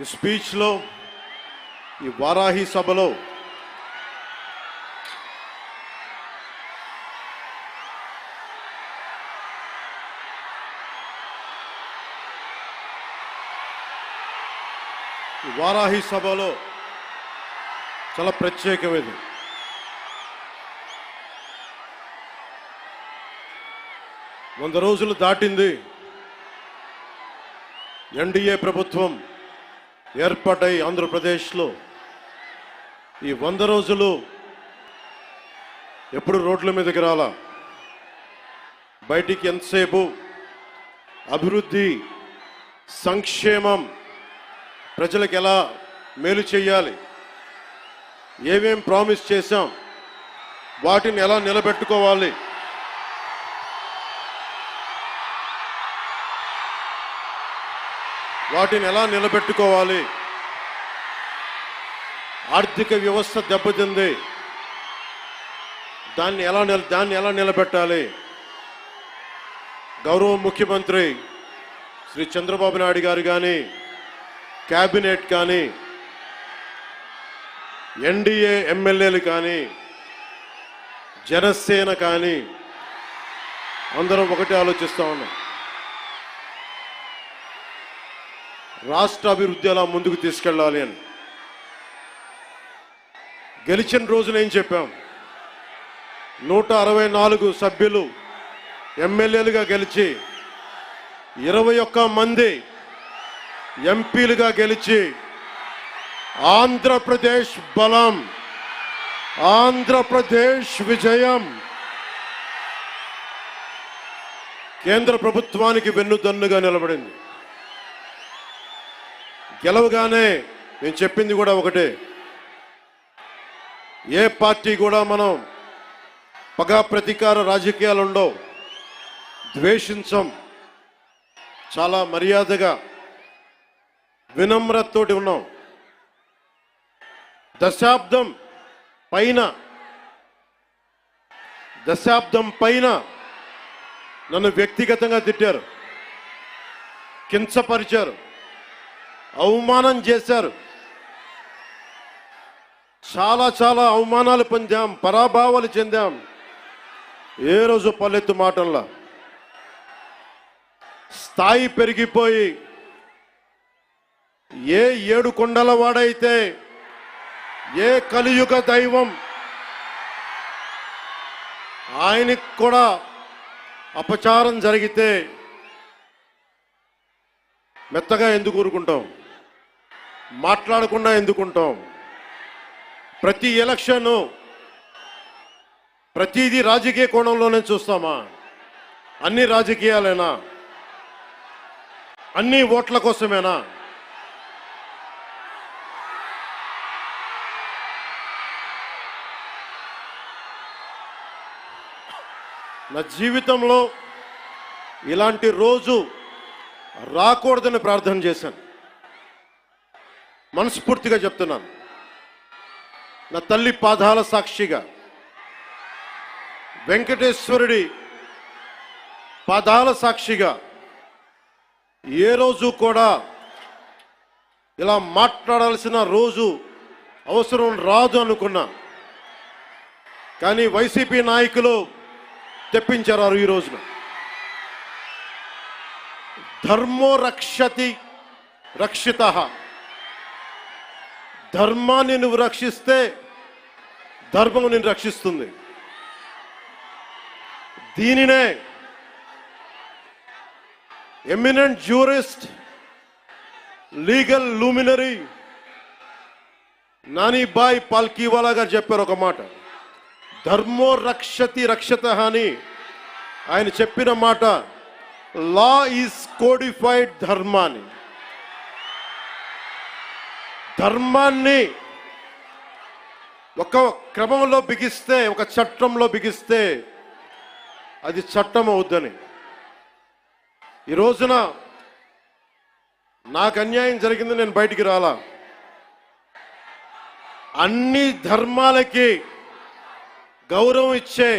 ఈ స్పీచ్లో, ఈ వారాహి సభలో చాలా ప్రత్యేకమైనది. వంద రోజులు దాటింది. ఎన్డీఏ ప్రభుత్వం ఏర్పాటై ఆంధ్రప్రదేశ్లో ఈ 100 రోజులు ఎప్పుడు రోడ్ల మీదకి రాలా. బయటికి ఎంతసేపు అభివృద్ధి, సంక్షేమం, ప్రజలకు ఎలా మేలు చేయాలి, ఏమేం ప్రామిస్ చేశాం, వాటిని ఎలా నిలబెట్టుకోవాలి, ఆర్థిక వ్యవస్థ దెబ్బతింది, దాన్ని ఎలా నిలబెట్టాలి. గౌరవ ముఖ్యమంత్రి శ్రీ చంద్రబాబు నాయుడు గారు కానీ, క్యాబినెట్ కానీ, ఎన్డీఏ ఎమ్మెల్యేలు కానీ, జనసేన కానీ అందరం ఒకటే ఆలోచిస్తూ ఉన్నాం. రాష్ట్ర అభివృద్ధి ఎలా ముందుకు తీసుకెళ్ళాలి అని. గెలిచిన రోజున ఏం చెప్పాం? 164 సభ్యులు ఎమ్మెల్యేలుగా గెలిచి, 21 మంది ఎంపీలుగా గెలిచి, ఆంధ్రప్రదేశ్ బలం, ఆంధ్రప్రదేశ్ విజయం, కేంద్ర ప్రభుత్వానికి వెన్నుదన్నుగా నిలబడింది. గెలవగానే నేను చెప్పింది కూడా ఒకటే, ఏ పార్టీ కూడా మనం పగా ప్రతీకార రాజకీయాలు ఉండవు, ద్వేషించం, చాలా మర్యాదగా వినమ్రతతోటి ఉన్నాం. దశాబ్దం పైన నన్ను వ్యక్తిగతంగా తిట్టారు, కించపరిచారు, అవమానం చేశారు. చాలా అవమానాలు పొందాం, పరాభావాలు చెందాం. ఏ రోజు పల్లెత్తు మాటల్లా స్థాయి పెరిగిపోయి, ఏ 7 కొండల వాడైతే, ఏ కలియుగ దైవం ఆయనకి కూడా అపచారం జరిగితే మెత్తగా ఎందుకు ఊరుకుంటాం? మాట్లాడకుండా ఎందుకుంటాం? ప్రతి ఎలక్షను ప్రతిదీ రాజకీయ కోణంలోనే చూస్తామా? అన్ని రాజకీయాలేనా? అన్ని ఓట్ల కోసమేనా? నా జీవితంలో ఇలాంటి రోజు రాకూడదని ప్రార్థన చేశాను. మనస్ఫూర్తిగా చెప్తున్నాను. నా తల్లి పాదాల సాక్షిగా, వెంకటేశ్వరుడి పాదాల సాక్షిగా ఏ రోజు కూడా ఇలా మాట్లాడాల్సిన రోజు అవసరం రాదు అనుకున్నా. కానీ వైసీపీ నాయకులు తెప్పించారు. ఈ రోజున ధర్మో రక్షతి రక్షిత, ధర్మాన్ని నువ్వు రక్షిస్తే ధర్మం నిన్ను రక్షిస్తుంది. దీనినే eminent jurist, legal luminary Nanabhoy Palkhivala గారు చెప్పారు ఒక మాట. ధర్మో రక్షతి రక్షత అని ఆయన చెప్పిన మాట. లా ఈజ్ కోడిఫైడ్ ధర్మాన్ని. ధర్మాన్ని ఒక క్రమంలో బిగిస్తే, ఒక చట్టంలో బిగిస్తే అది చట్టం అవుద్దని. ఈ రోజున నాకు అన్యాయం జరిగింది, నేను బయటికి రాలా. అన్ని ధర్మాలకి గౌరవం ఇచ్చే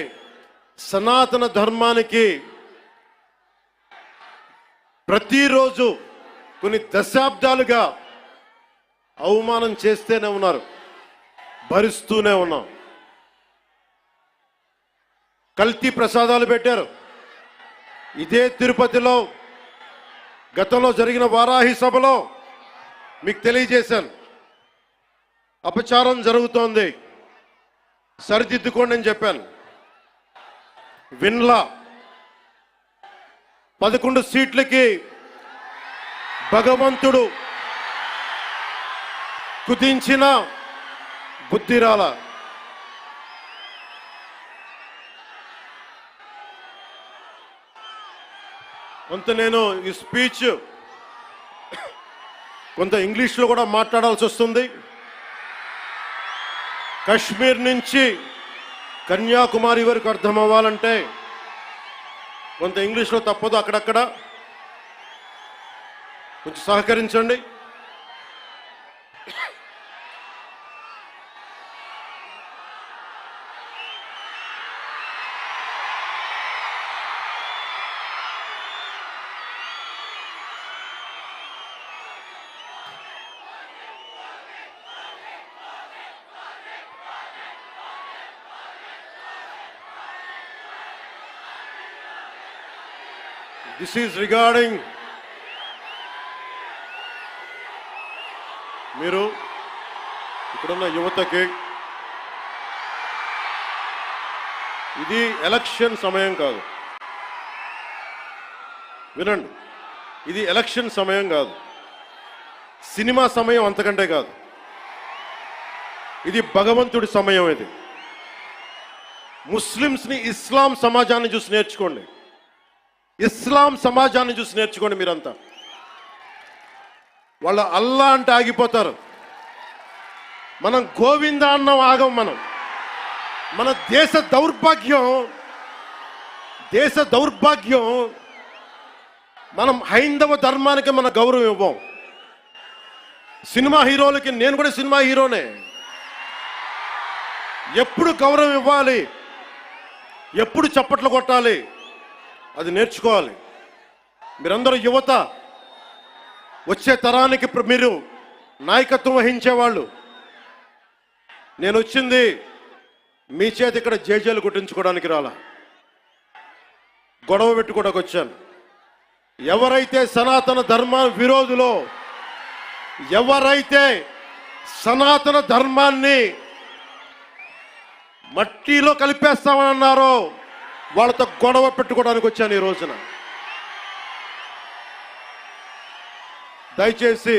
సనాతన ధర్మానికి ప్రతిరోజు కొన్ని దశాబ్దాలుగా అవమానం చేస్తూనే ఉన్నారు, భరిస్తూనే ఉన్నాం. కల్తీ ప్రసాదాలు పెట్టారు. ఇదే తిరుపతిలో గతంలో జరిగిన వారాహి సభలో మీకు తెలియజేశాను, అపచారం జరుగుతోంది, సరిదిద్దుకోండి అని చెప్పాను. విన్లా 11 సీట్లకి భగవంతుడు కుదించిన బుద్ధిరాల. కొంత నేను ఈ స్పీచ్ కొంత ఇంగ్లీష్లో కూడా మాట్లాడాల్సి వస్తుంది. కశ్మీర్ నుంచి కన్యాకుమారి వరకు అర్థం అవ్వాలంటే కొంత ఇంగ్లీష్లో తప్పదు, అక్కడక్కడ కొంచెం సహకరించండి. This is regarding మీరు ఇక్కడున్న యువతకి, ఇది ఎలక్షన్ సమయం కాదు, వినండి, ఇది ఎలక్షన్ సమయం కాదు, సినిమా సమయం అంతకంటే కాదు, ఇది భగవంతుడి సమయం. ఇది ముస్లిమ్స్ని, ఇస్లాం సమాజాన్ని చూసి నేర్చుకోండి, ఇస్లాం సమాజాన్ని చూసి నేర్చుకోండి. మీరంతా వాళ్ళ అల్లా అంటే ఆగిపోతారు, మనం గోవింద అన్నం ఆగం. మన దేశ దౌర్భాగ్యం, మనం హైందవ ధర్మానికి మన గౌరవం ఇవ్వం. సినిమా హీరోలకి, నేను కూడా సినిమా హీరోనే, ఎప్పుడు గౌరవం ఇవ్వాలి, ఎప్పుడు చప్పట్లు కొట్టాలి, అది నేర్చుకోవాలి. మీరందరూ యువత, వచ్చే తరానికి మీరు నాయకత్వం వహించేవాళ్ళు. నేను వచ్చింది మీ చేతి ఇక్కడ జేజేలు కొట్టించుకోవడానికి రాలా, గొడవ పెట్టుకోవడానికి వచ్చాను. ఎవరైతే సనాతన ధర్మ విరోధులో, ఎవరైతే సనాతన ధర్మాన్ని మట్టిలో కలిపేస్తామని అన్నారో వాళ్ళతో గొడవ పెట్టుకోవడానికి వచ్చాను ఈ రోజున. దయచేసి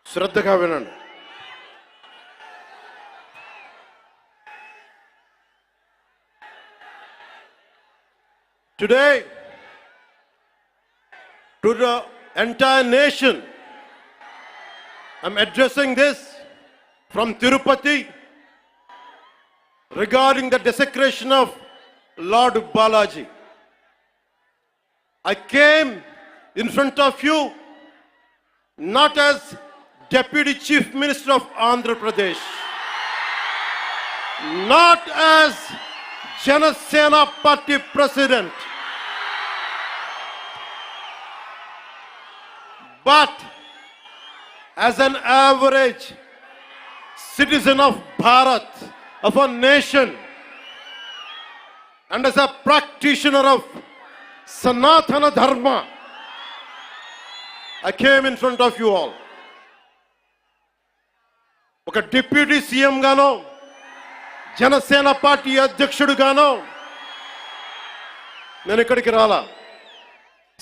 శ్రద్ధగా వినండి. Today, to the entire nation, I'm addressing this from Tirupati regarding the desecration of Lord Balaji. I came in front of you not as Deputy Chief Minister of Andhra Pradesh, not as Janasena Party President, but as an average citizen of Bharat, of a nation, and as a practitioner of Sanatana Dharma. I came in front of you all. ఒక deputy CM గానో, Janasena party అధ్యక్షుడు గానో నేను ఇక్కడికి రాలా.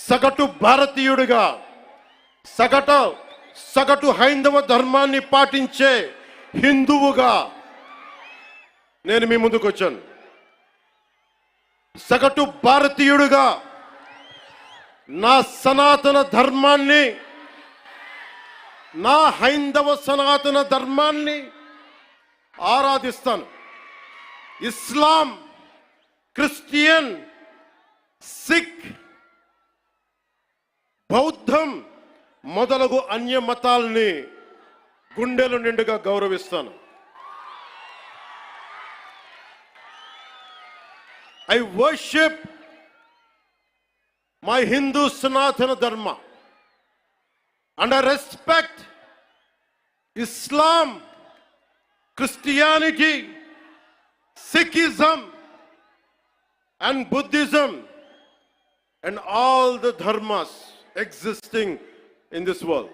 సగటు భారతీయుడిగా, సగటు హైందవ ధర్మాన్ని పాటించే హిందువుగా నేను మీ ముందుకు వచ్చాను. సగటు భారతీయుడిగా నా సనాతన ధర్మాన్ని, నా హైందవ సనాతన ధర్మాన్ని ఆరాధిస్తాను. ఇస్లాం, క్రిస్టియన్, సిక్, బౌద్ధం మొదలగు అన్య మతాల్ని గుండెలు నిండుగా గౌరవిస్తాను. I worship my Hindu Sanatana Dharma and I respect Islam, Christianity, Sikhism, and Buddhism, and all the dharmas existing in this world.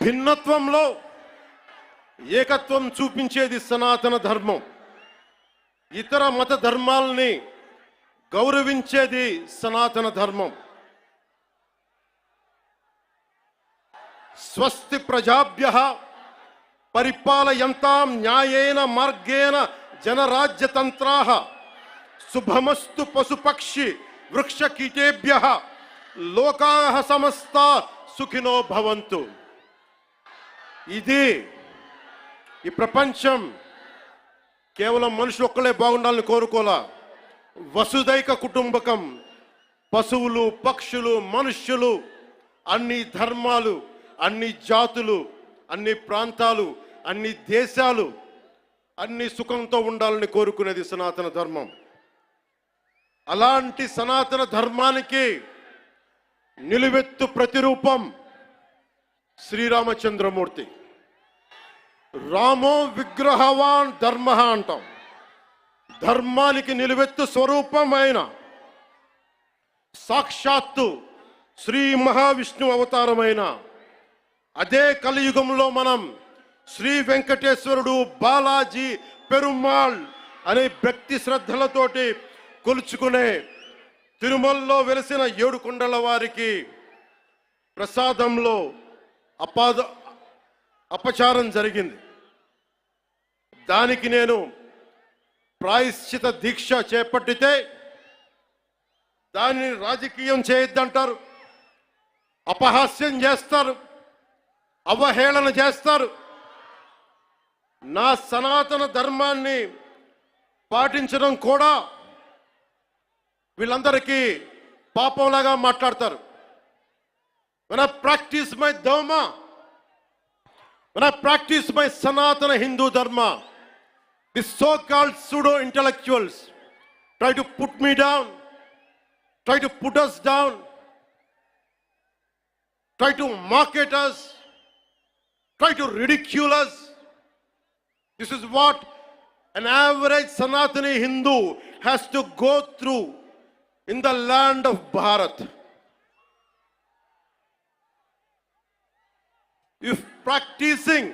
భిన్నత్వంలో ఏకత్వం చూపించేది సనాతన ధర్మం. ఇతర మత ధర్మాలని గౌరవించేది సనాతన ధర్మం. స్వస్తి ప్రజాభ్యః పరిపాలయంతాం న్యాయేన మార్గేణ జనరాజ్యతంత్రాః శుభమస్తు పశుపక్షి వృక్షకీటేభ్యః లోకాః సమస్తా సుఖినో భవంతు. ఇది ఈ ప్రపంచం కేవలం మనుషులు ఒక్కలే బాగుండాలని కోరుకోలా. వసుదైక కుటుంబకం, పశువులు, పక్షులు, మనుష్యులు, అన్ని ధర్మాలు, అన్ని జాతులు, అన్ని ప్రాంతాలు, అన్ని దేశాలు అన్ని సుఖంతో ఉండాలని కోరుకునేది సనాతన ధర్మం. అలాంటి సనాతన ధర్మానికి నిలువెత్తు ప్రతిరూపం శ్రీరామచంద్రమూర్తి. రామో విగ్రహవాన్ ధర్మ అంటాం. ధర్మానికి నిలువెత్తు స్వరూపమైన సాక్షాత్తు శ్రీ మహావిష్ణు అవతారమైన అదే కలియుగంలో మనం శ్రీ వెంకటేశ్వరుడు, బాలాజీ, పెరుమాళ్ అనే భక్తి శ్రద్ధలతోటి కొలుచుకునే తిరుమలలో వెలిసిన 7 కొండల వారికి ప్రసాదంలో అపచారం జరిగింది. దానికి నేను ప్రాయశ్చిత దీక్ష చేపట్టితే దానిని రాజకీయం చేయొద్దంటారు, అపహాస్యం చేస్తారు, అవహేళన చేస్తారు. నా సనాతన ధర్మాన్ని పాటించడం కూడా వీళ్ళందరికీ పాపంలాగా మాట్లాడతారు. When I practice my dharma, when I practice my Sanatana Hindu dharma, these so-called pseudo-intellectuals try to put me down, try to put us down, try to mock at us, try to ridicule us. This is what an average Sanatani Hindu has to go through in the land of Bharat. If practicing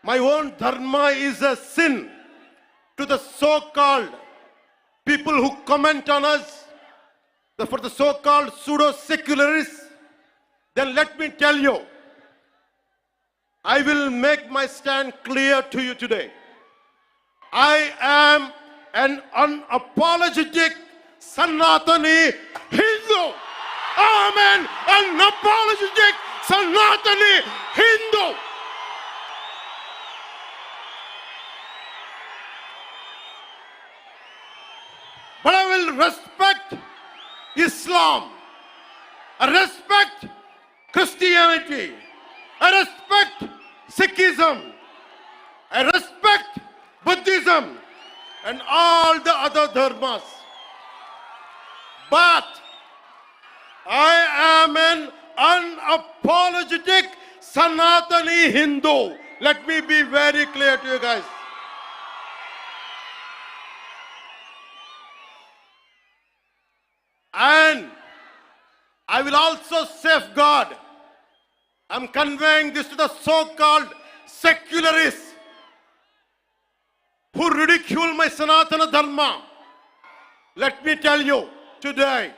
my own dharma is a sin to the so-called people who comment on us, for the so-called pseudo-secularists, then let me tell you, I will make my stand clear to you today. I am an unapologetic Sanatani Hindu. I am an unapologetic Sanatani Hindu. But I will respect Islam. I respect Christianity. I respect Sikhism. I respect Buddhism and all the other dharmas. But I am an unapologetic Sanatani Hindu. Let me be very clear to you guys. And I will also safeguard. I'm conveying this to the so-called secularists who ridicule my Sanatana Dharma. Let me tell you today,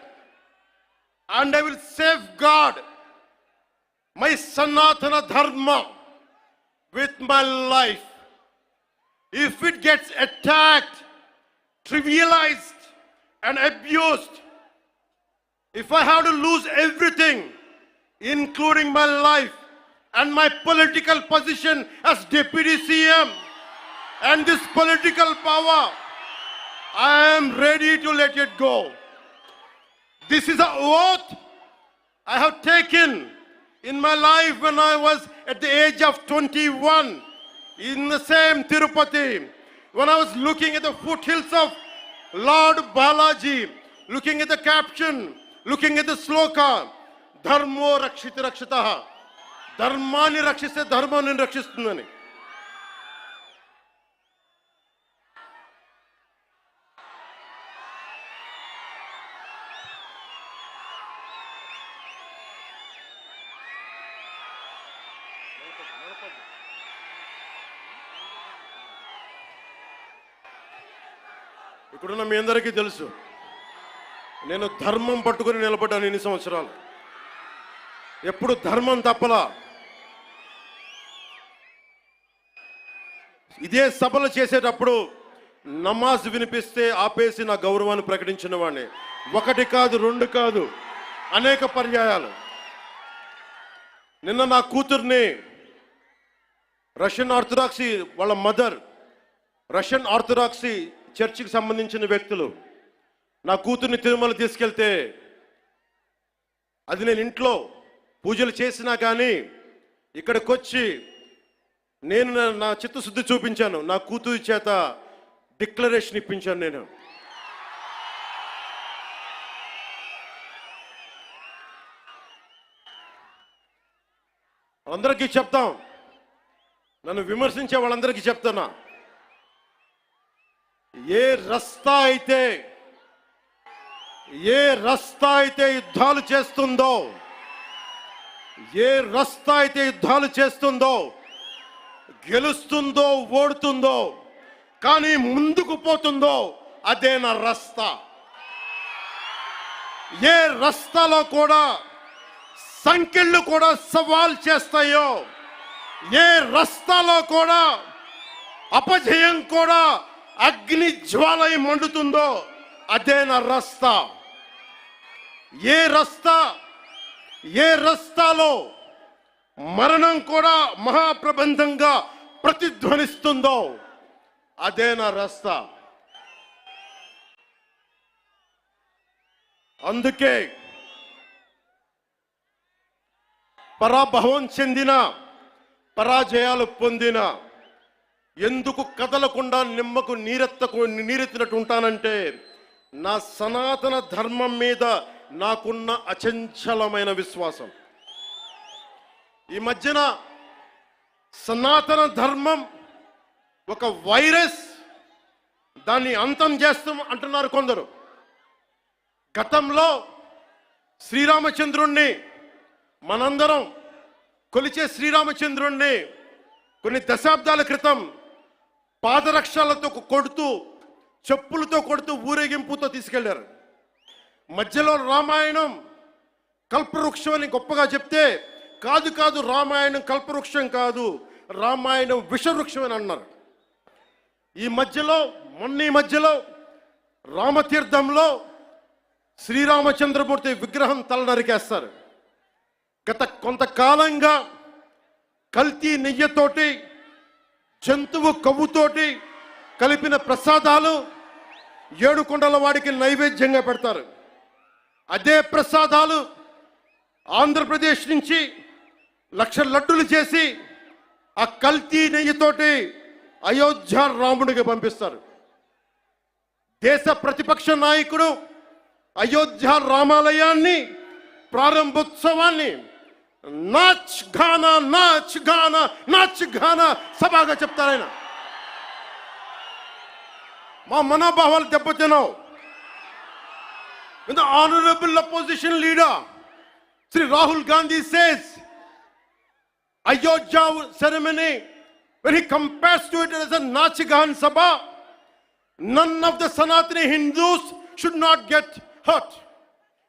and I will safeguard my Sanatana Dharma with my life. If it gets attacked, trivialized, and abused, if I have to lose everything, including my life and my political position as Deputy CM and this political power, I am ready to let it go. This is an oath I have taken in my life when I was at the age of 21 in the same Tirupati, when I was looking at the foothills of Lord Balaji, looking at the caption, looking at the sloka, Dharmo Rakshita Rakshitaha, Dharmani Rakshiste Dharmani Rakshistundani. ఇక్కడున్న మీ అందరికీ తెలుసు, నేను ధర్మం పట్టుకుని నిలబడ్డాను ఇన్ని సంవత్సరాలు. ఎప్పుడు ధర్మం తప్పలా. ఇదే సభలు చేసేటప్పుడు నమాజ్ వినిపిస్తే ఆపేసి నా గౌరవాన్ని ప్రకటించిన వాడిని. ఒకటి కాదు, రెండు కాదు, అనేక పర్యాయాలు. నిన్న నా కూతుర్ని రష్యన్ ఆర్థడాక్సీ, వాళ్ళ మదర్ రష్యన్ ఆర్థడాక్సీ చర్చికి సంబంధించిన వ్యక్తులు నా కూతుర్ని తిరుమల తీసుకెళ్తే, అది నేను ఇంట్లో పూజలు చేసినా కానీ ఇక్కడికి వచ్చి నేను నా చిత్తశుద్ధి చూపించాను. నా కూతురి చేత డిక్లరేషన్ ఇప్పించాను. నేను అందరికీ చెప్తాం, నన్ను విమర్శించే వాళ్ళందరికీ చెప్తానా, ఏ రస్తా అయితే యుద్ధాలు చేస్తుందో, ఏ రస్తా అయితే యుద్ధాలు చేస్తుందో, గెలుస్తుందో ఓడుతుందో, కానీ ముందుకు పోతుందో, అదే నా రస్తా. ఏ రస్తాలో కూడా సంఖ్యలు కూడా సవాల్ చేస్తాయో, ఏ రస్తాలో కూడా అపజయం కూడా అగ్ని జ్వాలై మండుతుందో, అదే నా రస్తా. ఏ రస్తాలో మరణం కూడా మహాప్రబంధంగా ప్రతిధ్వనిస్తుందో, అదే నా రస్తా. అందుకే పరాభవం చెందిన, పరాజయాలు పొందిన, ఎందుకు కదలకుండా నిమ్మకు నీరెత్తినట్టు ఉంటానంటే, నా సనాతన ధర్మం మీద నాకున్న అచంచలమైన విశ్వాసం. ఈ మధ్యన సనాతన ధర్మం ఒక వైరస్, దాన్ని అంతం చేస్తాం అంటున్నారు కొందరు. గతంలో శ్రీరామచంద్రుణ్ణి, మనందరం కొలిచే శ్రీరామచంద్రుణ్ణి కొన్ని దశాబ్దాల క్రితం పాదరక్షలతో కొడుతూ, చెప్పులతో కొడుతూ, ఊరేగింపుతో తీసుకెళ్లారు. మధ్యలో రామాయణం కల్పవృక్షం అని గొప్పగా చెప్తే, కాదు రామాయణం కల్పవృక్షం కాదు, రామాయణం విషవృక్షం అని అన్నారు. ఈ మధ్యలో రామతీర్థంలో శ్రీరామచంద్రమూర్తి విగ్రహం తల నరికేస్తారు. గత కొంతకాలంగా కల్తీ నెయ్యితోటి, జంతువు కొవ్వుతోటి కలిపిన ప్రసాదాలు ఏడుకొండల వాడికి నైవేద్యంగా పెడతారు. అదే ప్రసాదాలు ఆంధ్రప్రదేశ్ నుంచి 1,00,000 లడ్డులు చేసి ఆ కల్తీ నెయ్యితోటి అయోధ్య రాముడికి పంపిస్తారు. దేశ ప్రతిపక్ష నాయకుడు అయోధ్య రామాలయాన్ని ప్రారంభోత్సవాన్ని నాచ్ గానా సభగా చెప్తారాయన. మా మనోభావాలు దెబ్బతిన్నావు. When the honorable opposition leader Sri Rahul Gandhi says Ayodhya ceremony, when he compares to it as a Nachigan Sabha, none of the Sanatani Hindus should not get hurt.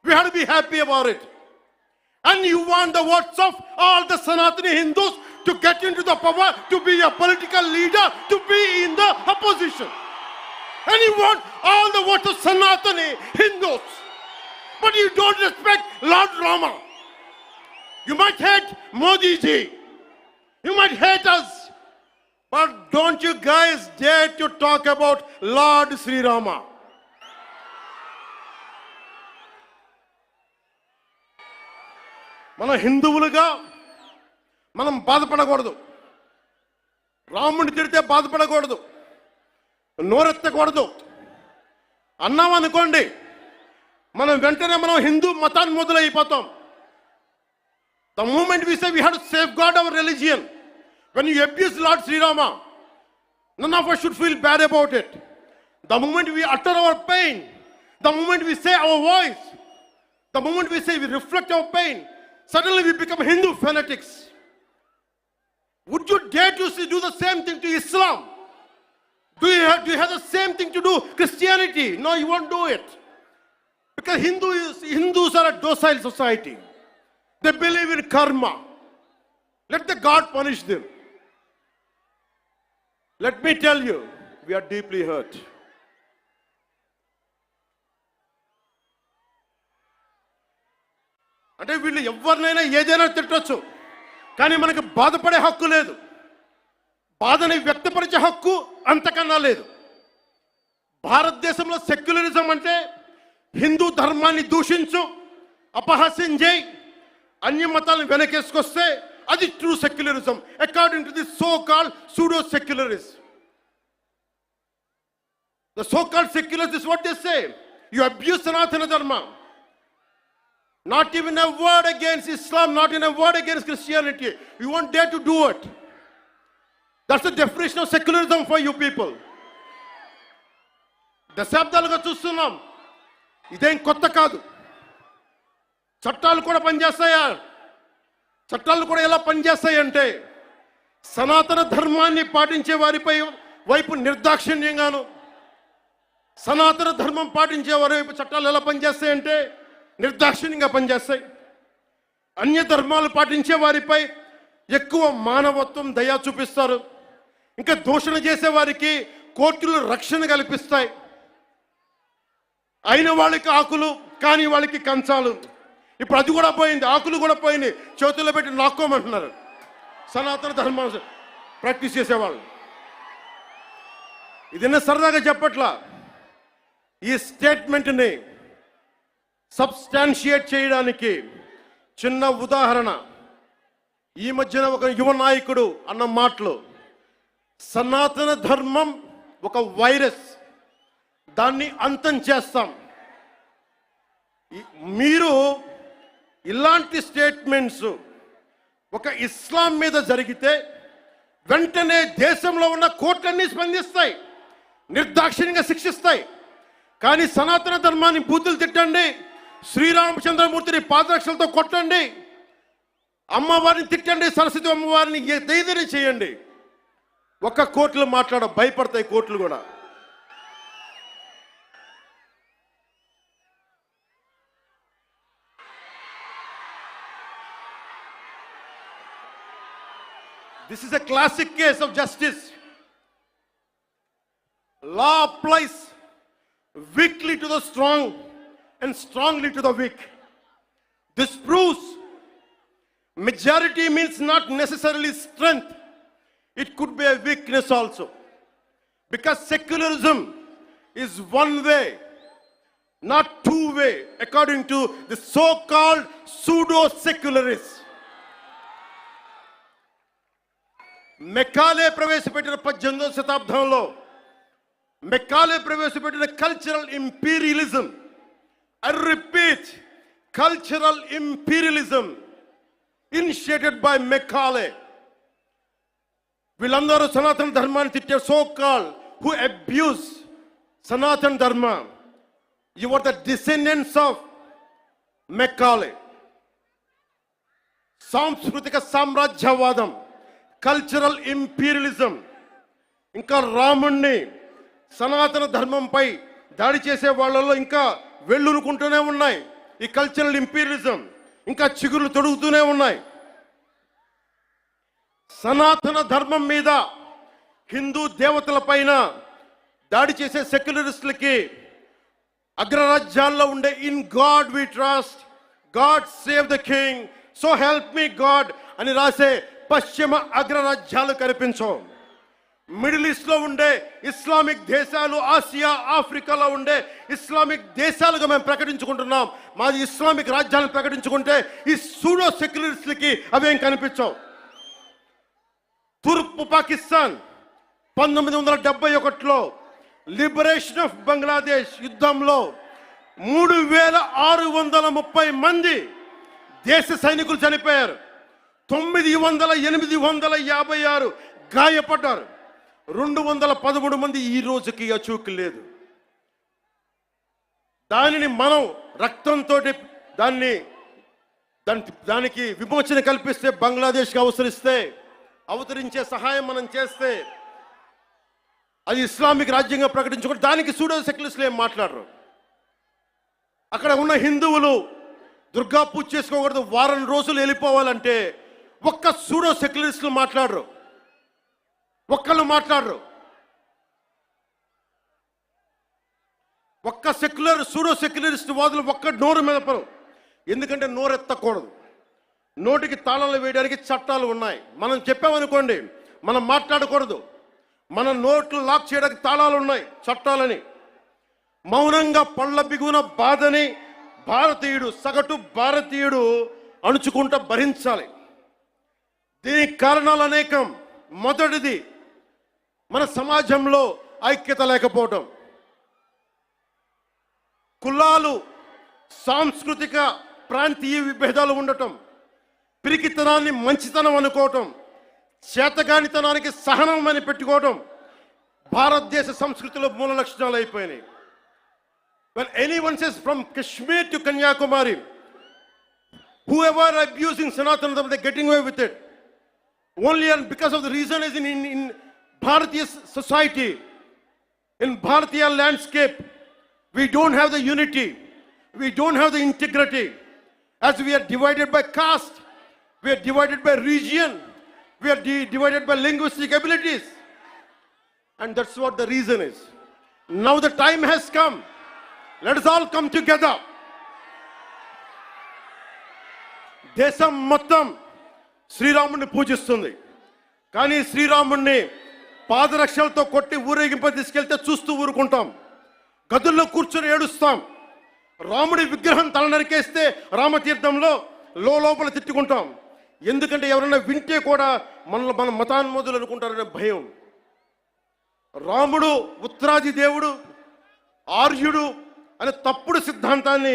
We have to be happy about it. And you want the votes of all the Sanatani Hindus to get into the power, to be a political leader, to be in the opposition. And you want all the votes of Sanatani Hindus. But you don't respect Lord Rama. You might hate Modi ji. You might hate us. But don't you guys dare to talk about Lord Sri Rama. మన హిందువులుగా మనం బాధపడకూడదు. రాముడిని తిడితే బాధపడకూడదు, నోరెత్తకూడదు. అన్నాం అనుకోండి, మనం వెంటనే హిందూ మతాన్ని మొదలైపోతాం. The moment we say we have to safeguard our religion, when you abuse Lord Sri Rama, none of us should feel bad about it. The moment we utter our pain, the moment we say our voice, the moment we say we reflect our pain, suddenly we become Hindu fanatics. Would you dare to do the same thing to Islam? Do you have the same thing to do Christianity? No, you won't do it. Because Hindus are a docile society. They believe in karma. Let the God punish them. Let me tell you, we are deeply hurt. అంటే వీళ్ళు ఎవరినైనా ఏదైనా తిట్టొచ్చు, కానీ మనకు బాధపడే హక్కు లేదు, బాధని వ్యక్తపరిచే హక్కు అంతకన్నా లేదు. భారతదేశంలో సెక్యులరిజం అంటే హిందూ ధర్మాన్ని దూషించు, అపహాస్యం చేయి, అన్య మతాలను వెనకేసుకొస్తే అది true secularism according to the so called pseudo secularist. The so called secularists is what they say. You abuse Sanatana Dharma. Not even a word against Islam, not even a word against Christianity. You won't dare to do it. That's the definition of secularism for you people. దశాబ్దాలుగా చూస్తున్నాం, ఇదేం కొత్త కాదు. చట్టాలు కూడా పనిచేస్తాయా? చట్టాలు కూడా ఎలా పనిచేస్తాయంటే సనాతన ధర్మాన్ని పాటించే వారిపై వైపు నిర్దాక్షిణ్యంగాను, సనాతన ధర్మం పాటించే వారి వైపు చట్టాలు ఎలా పనిచేస్తాయంటే నిర్దాక్షిణ్యంగా పనిచేస్తాయి. అన్య ధర్మాలు పాటించే వారిపై ఎక్కువ మానవత్వం, దయ చూపిస్తారు. ఇంకా దూషణ చేసే వారికి కోర్టులు రక్షణ కల్పిస్తాయి. అయిన వాళ్ళకి ఆకులు, కానీ వాళ్ళకి కంచాలు. ఇప్పుడు అది కూడా పోయింది, ఆకులు కూడా పోయింది, చేతుల్లో పెట్టి నాక్కోమంటున్నారు సనాతన ధర్మం ప్రాక్టీస్ చేసేవాళ్ళు. ఇదన్నా సరదాగా చెప్పట్లా. ఈ స్టేట్మెంట్ని సబ్స్టాన్షియేట్ చేయడానికి చిన్న ఉదాహరణ. ఈ మధ్యన ఒక యువ నాయకుడు అన్న మాటలు, సనాతన ధర్మం ఒక వైరస్, దాన్ని అంతం చేస్తాం. మీరు ఇలాంటి స్టేట్మెంట్స్ ఒక ఇస్లాం మీద జరిగితే వెంటనే దేశంలో ఉన్న కోర్టులన్నీ స్పందిస్తాయి, నిర్దాక్షిణ్యంగా శిక్షిస్తాయి. కానీ సనాతన ధర్మాన్ని బూతులు తిట్టండి, శ్రీరామచంద్రమూర్తిని పాదరక్షలతో కొట్టండి, అమ్మవారిని తిట్టండి, సరస్వతి అమ్మవారిని ఏదైనా చేయండి, ఒక్క కోర్టులు భయపడతాయి కోర్టులు కూడా. This is a classic case of justice. Law applies weakly to the strong and strongly to the weak. This proves majority means not necessarily strength. It could be a weakness also. Because secularism is one way, not two way, according to the so-called pseudo-secularists. Macaulay ప్రవేశపెట్టిన 18వ శతాబ్దంలో Macaulay ప్రవేశపెట్టిన cultural imperialism, I repeat, cultural imperialism initiated by Macaulay. వీళ్ళందరూ సనాతన ధర్మాన్ని తిట్టే so call who abuse Sanatana Dharma, you are the descendants of Macaulay. సాంస్కృతిక సామ్రాజ్యవాదం, cultural imperialism, ఇంకా రాముణ్ణి సనాతన ధర్మంపై దాడి చేసే వాళ్ళలో ఇంకా వెళ్ళునుకుంటూనే ఉన్నాయి. ఈ కల్చరల్ ఇంపీరియలిజం ఇంకా చిగురులు తొడుగుతూనే ఉన్నాయి. సనాతన ధర్మం మీద, హిందూ దేవతల పైన దాడి చేసే సెక్యులరిస్టులకి అగ్రరాజ్యాల్లో ఉండే in God we trust, God save the king, so help me God అని రాసే పశ్చిమ అగ్రరాజ్యాలు కనిపించవు. మిడిల్ ఈస్ట్ లో ఉండే ఇస్లామిక్ దేశాలు, ఆసియా, ఆఫ్రికాలో ఉండే ఇస్లామిక్ దేశాలుగా మేము ప్రకటించుకుంటున్నాం. మాది ఇస్లామిక్ రాజ్యాలను ప్రకటించుకుంటే ఈ సూడో సెక్యులరిస్టులకి అవేం కనిపించవు. తూర్పు పాకిస్తాన్ 1971లో లిబరేషన్ ఆఫ్ బంగ్లాదేశ్ యుద్ధంలో 3630 మంది దేశ సైనికులు చనిపోయారు. 856 గాయపడ్డారు. 213 మంది ఈ రోజుకి అచూకు లేదు. దానిని మనం రక్తంతో దానికి విమోచన కల్పిస్తే, బంగ్లాదేశ్కి అవతరించే సహాయం మనం చేస్తే, అది ఇస్లామిక్ రాజ్యంగా ప్రకటించుకుంటే దానికి సూడో సెక్యులరిస్టులు ఏం మాట్లాడరు. అక్కడ ఉన్న హిందువులు దుర్గా పూజ చేసుకోకూడదు, వారం రోజులు వెళ్ళిపోవాలంటే ఒక్క సూడో సెక్యులరిస్టులు మాట్లాడరు, ఒక్కళ్ళు మాట్లాడరు. ఒక్క సూడో సెక్యులరిస్ట్ వాదులు ఒక్క నోరు మెదపరు. ఎందుకంటే నోరెత్తకూడదు, నోటికి తాళాలు వేయడానికి చట్టాలు ఉన్నాయి. మనం చెప్పామనుకోండి, మనం మాట్లాడకూడదు, మన నోట్లు లాక్ చేయడానికి తాళాలు ఉన్నాయి, చట్టాలని. మౌనంగా పళ్ళ బిగున బాధని సగటు భారతీయుడు అణుచుకుంటూ భరించాలి. దీనికి కారణాలు అనేకం. మొదటిది, మన సమాజంలో ఐక్యత లేకపోవటం, కులాలు, సాంస్కృతిక ప్రాంతీయ విభేదాలు ఉండటం, పిరికితనాన్ని మంచితనం అనుకోవటం, చేతగానితనానికి సహనం అని పెట్టుకోవటం భారతదేశ సంస్కృతిలో మూల లక్షణాలు అయిపోయినాయి. When anyone says from Kashmir to Kanyakumari, whoever abusing Sanatana Dharma, they're getting away with it. Only and because of the reason is in Bharatiya society, in Bharatiya landscape, we don't have the unity, we don't have the integrity. As we are divided by caste, we are divided by region, we are divided by linguistic abilities. And that's what the reason is. Now the time has come. Let us all come together. దేశం మొత్తం శ్రీరాముడిని పూజిస్తుంది. కానీ శ్రీరాముడిని పాదరక్షలతో కొట్టి ఊరేగింప తీసుకెళ్తే చూస్తూ ఊరుకుంటాం, గదుల్లో కూర్చొని ఏడుస్తాం. రాముడి విగ్రహం తల నరికేస్తే రామతీర్థంలో లోపల తిట్టుకుంటాం. ఎందుకంటే ఎవరైనా వింటే కూడా మన మతాన్మోదులు అనుకుంటారనే భయం. రాముడు ఉత్తరాది దేవుడు, ఆర్యుడు అనే తప్పుడు సిద్ధాంతాన్ని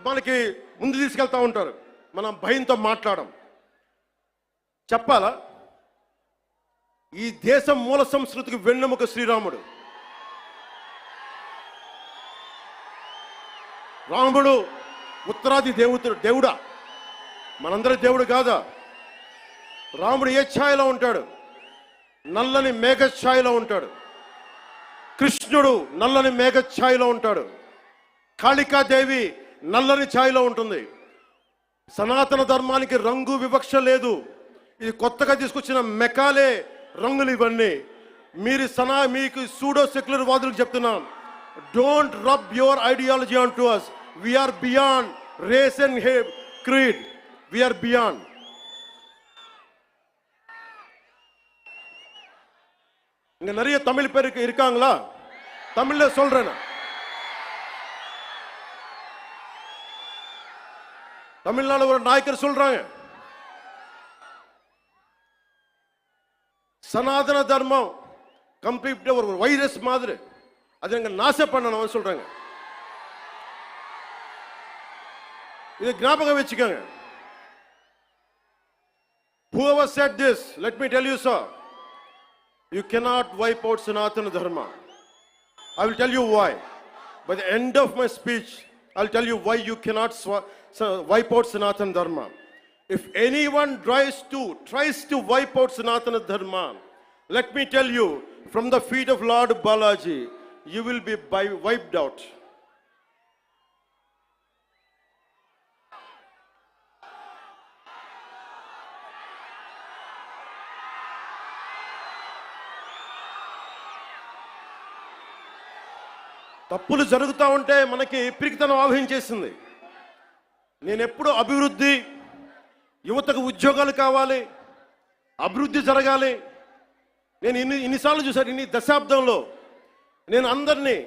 మనకి ముందు తీసుకెళ్తా ఉంటారు. మనం భయంతో మాట్లాడం. చెప్పాలా, ఈ దేశం మూల సంస్కృతికి వెన్నెముక శ్రీరాముడు. రాముడు ఉత్తరాది దేవుడా? మనందరి దేవుడు కాదా? రాముడు ఏ ఛాయలో ఉంటాడు? నల్లని మేఘ ఛాయలో ఉంటాడు. కృష్ణుడు నల్లని మేఘ ఛాయలో ఉంటాడు. కాళికాదేవి నల్లని ఛాయలో ఉంటుంది. సనాతన ధర్మానికి రంగు వివక్ష లేదు. ఇది కొత్తగా తీసుకొచ్చిన మెకాలే రంగులు ఇవన్నీ. మీకు సూడో సెక్యులర్ వాదులకు చెప్తున్నాం, don't rub your ideology on to us. We're beyond race and creed, we're beyond. இங்க நிறைய தமிழ் பேர் இருக்காங்களா? தமிழ்ல சொல்றேன். தமிழ்நாடு ஒரு நாயக்கர் சொல்றாங்க, சனாதன தர்மம் கம்ப்ளீட்டா ஒரு வைரஸ் மாதிரி, அதை எங்க நாச பண்ணணும் சொல்றாங்க. இதை ஞாபகம் வச்சுக்கோங்க. Whoever said this, let me tell you, sir, you cannot wipe out Sanatana Dharma. I will tell you why. By the end of my speech, I'll tell you why you cannot wipe out Sanatana Dharma. If anyone tries to wipe out Sanatana Dharma, let me tell you, from the feet of Lord Balaji, you will be wiped out. తప్పులు జరుగుతూ ఉంటే మనకి పిరికితనం ఆవహించేసింది. నేను ఎప్పుడు అభివృద్ధి, యువతకు ఉద్యోగాలు కావాలి, అభివృద్ధి జరగాలి. నేను ఇన్నిసార్లు చూశాను. ఇన్ని దశాబ్దంలో నేను అందరినీ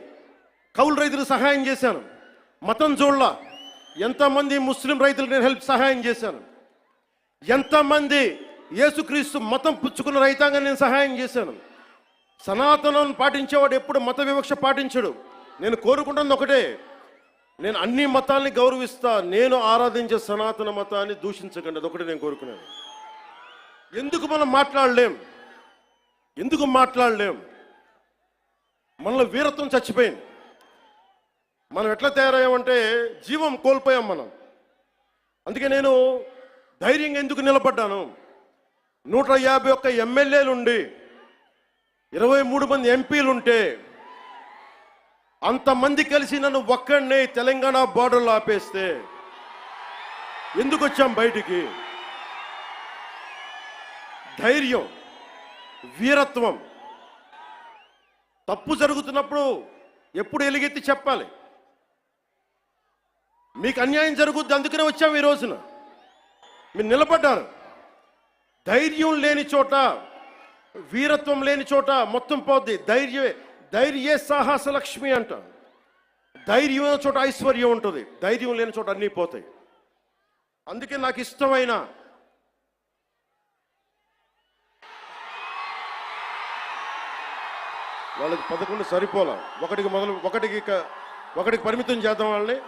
కౌలు రైతులకు సహాయం చేశాను. మతం చూడలా. ఎంతమంది ముస్లిం రైతులకు నేను సహాయం చేశాను. ఎంతమంది యేసుక్రీస్తు మతం పుచ్చుకున్న రైతాంగాన్ని నేను సహాయం చేశాను. సనాతనం పాటించేవాడు ఎప్పుడు మత వివక్ష పాటించడు. నేను కోరుకుంటున్నది ఒకటే, నేను అన్ని మతాల్ని గౌరవిస్తా, నేను ఆరాధించే సనాతన మతాన్ని దూషించకండి, అదొకటి నేను కోరుకున్నాను. ఎందుకు మనం మాట్లాడలేం? మనలో వీరత్వం చచ్చిపోయింది. మనం ఎట్లా తయారయ్యామంటే జీవం కోల్పోయాం మనం. అందుకే నేను ధైర్యంగా ఎందుకు నిలబడ్డాను? 151 ఎమ్మెల్యేలుండి 23 మంది ఎంపీలుంటే అంతమంది కలిసి నన్ను ఒక్కడినే తెలంగాణ బార్డర్లో ఆపేస్తే ఎందుకు వచ్చాం బయటికి? ధైర్యం, వీరత్వం. తప్పు జరుగుతున్నప్పుడు ఎప్పుడు ఎలుగెత్తి చెప్పాలి. మీకు అన్యాయం జరుగుద్ది, అందుకనే వచ్చాము ఈ రోజున. మీరు నిలబడ్డారు. ధైర్యం లేని చోట, వీరత్వం లేని చోట మొత్తం పోద్ది. ధైర్యే సాహస లక్ష్మి అంట. ధైర్యం ఉన్న చోట ఐశ్వర్యం ఉంటుంది, ధైర్యం లేని చోట అన్నీ పోతాయి. అందుకే నాకు ఇష్టమైన వాళ్ళకి 11 సరిపోలా, ఒకటికి పరిమితం చేద్దాం వాళ్ళని.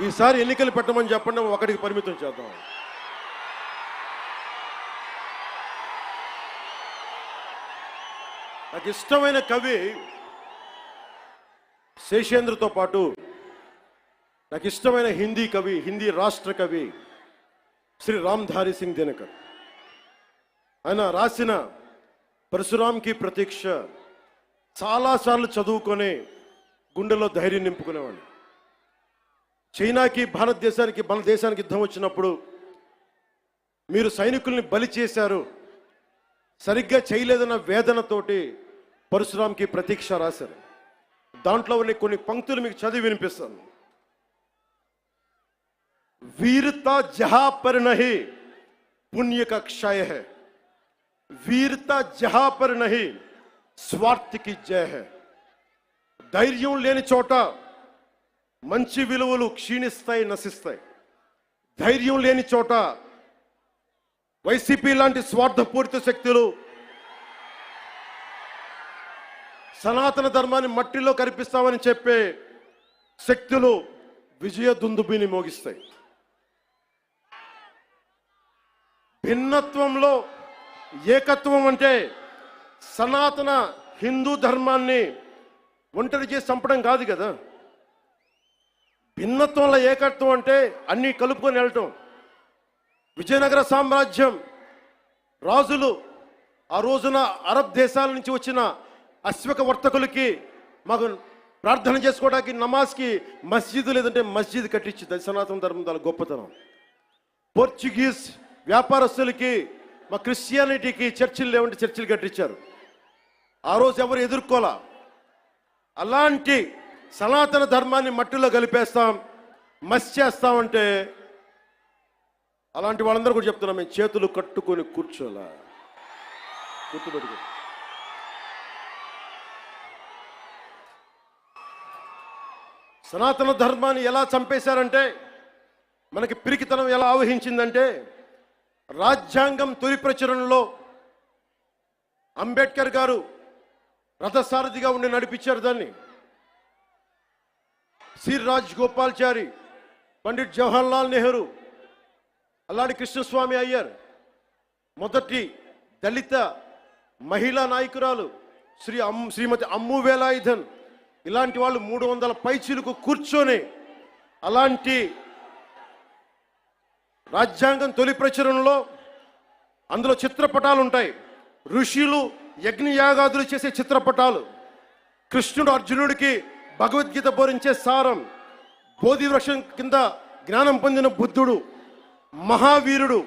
ఈసారి ఎన్నికలు పెట్టమని చెప్పండి, ఒకటికి పరిమితం చేద్దాం. నాకు ఇష్టమైన కవి శేషేంద్రతో పాటు నాకు ఇష్టమైన హిందీ రాష్ట్ర కవి శ్రీ రామ్ధారి సింగ్ దినకర్. ఆయన రాసిన పరశురాంకి ప్రతీక్ష చాలాసార్లు చదువుకొని గుండెలో ధైర్యం నింపుకునేవాడిని. చైనాకి మన దేశానికి యుద్ధం వచ్చినప్పుడు మీరు సైనికుల్ని బలి చేశారు, సరిగ్గా చేయలేదన్న వేదనతోటి పరశురాంకి ప్రతీక్ష రాశారు. దాంట్లో కొన్ని పంక్తులు మీకు చదివి వినిపిస్తాను. वीरता जहां पर नहीं पुण्य का क्षय है, वीरता जहां पर नहीं स्वार्थ की जय है. ధైర్యం లేని చోట మంచి విలువలు క్షీణిస్తాయి, నశిస్తాయి. ధైర్యం లేని చోట వైసీపీ లాంటి స్వార్థపూరిత శక్తులు సనాతన ధర్మాన్ని మట్టిలో కనిపిస్తామని చెప్పే శక్తులు విజయ దుందుబిని మోగిస్తాయి. భిన్నత్వంలో ఏకత్వం అంటే సనాతన హిందూ ధర్మాన్ని ఒంటరి చేసి చంపడం కాదు కదా. భిన్నత్వంలో ఏకత్వం అంటే అన్నీ కలుపుకొని వెళ్ళటం. విజయనగర సామ్రాజ్యం రాజులు ఆ రోజున అరబ్ దేశాల నుంచి వచ్చిన అశ్వక వర్తకులకి మాకు ప్రార్థన చేసుకోవడానికి నమాజ్కి మస్జిద్ లేదంటే మస్జిద్ కట్టించింది. సనాతన ధర్మం దాని గొప్పతనం. పోర్చుగీస్ వ్యాపారస్తులకి మా క్రిస్టియానిటీకి చర్చిలు లేవంటే చర్చిలు కట్టించారు. ఆ రోజు ఎవరు ఎదుర్కోలా. అలాంటి సనాతన ధర్మాన్ని మట్టిలో కలిపేస్తాం, మస్ చేస్తామంటే అలాంటి వాళ్ళందరూ కూడా చెప్తున్నాం, మేము చేతులు కట్టుకొని కూర్చోలా, గుర్తుపెట్టుకో. సనాతన ధర్మాన్ని ఎలా చంపేశారంటే, మనకి పిరికితనం ఎలా ఆవహించిందంటే, రాజ్యాంగం తొలి ప్రచురణలో అంబేద్కర్ గారు రథసారథిగా ఉండి నడిపించారు దాన్ని. సి రాజగోపాల్చారి, పండిట్ జవహర్లాల్ నెహ్రూ, అల్లాడి కృష్ణస్వామి అయ్యర్, మొదటి దళిత మహిళా నాయకురాలు శ్రీమతి అమ్ము వేలాయుధన్, ఇలాంటి వాళ్ళు 300 పైచీలకు కూర్చొని అలాంటి రాజ్యాంగం తొలి ప్రచురణలో అందులో చిత్రపటాలు ఉంటాయి. ఋషులు యజ్ఞయాగాదులు చేసే చిత్రపటాలు, కృష్ణుడు అర్జునుడికి భగవద్గీత బోధించే సారం, బోధి వృక్షం కింద జ్ఞానం పొందిన బుద్ధుడు, మహావీరుడు,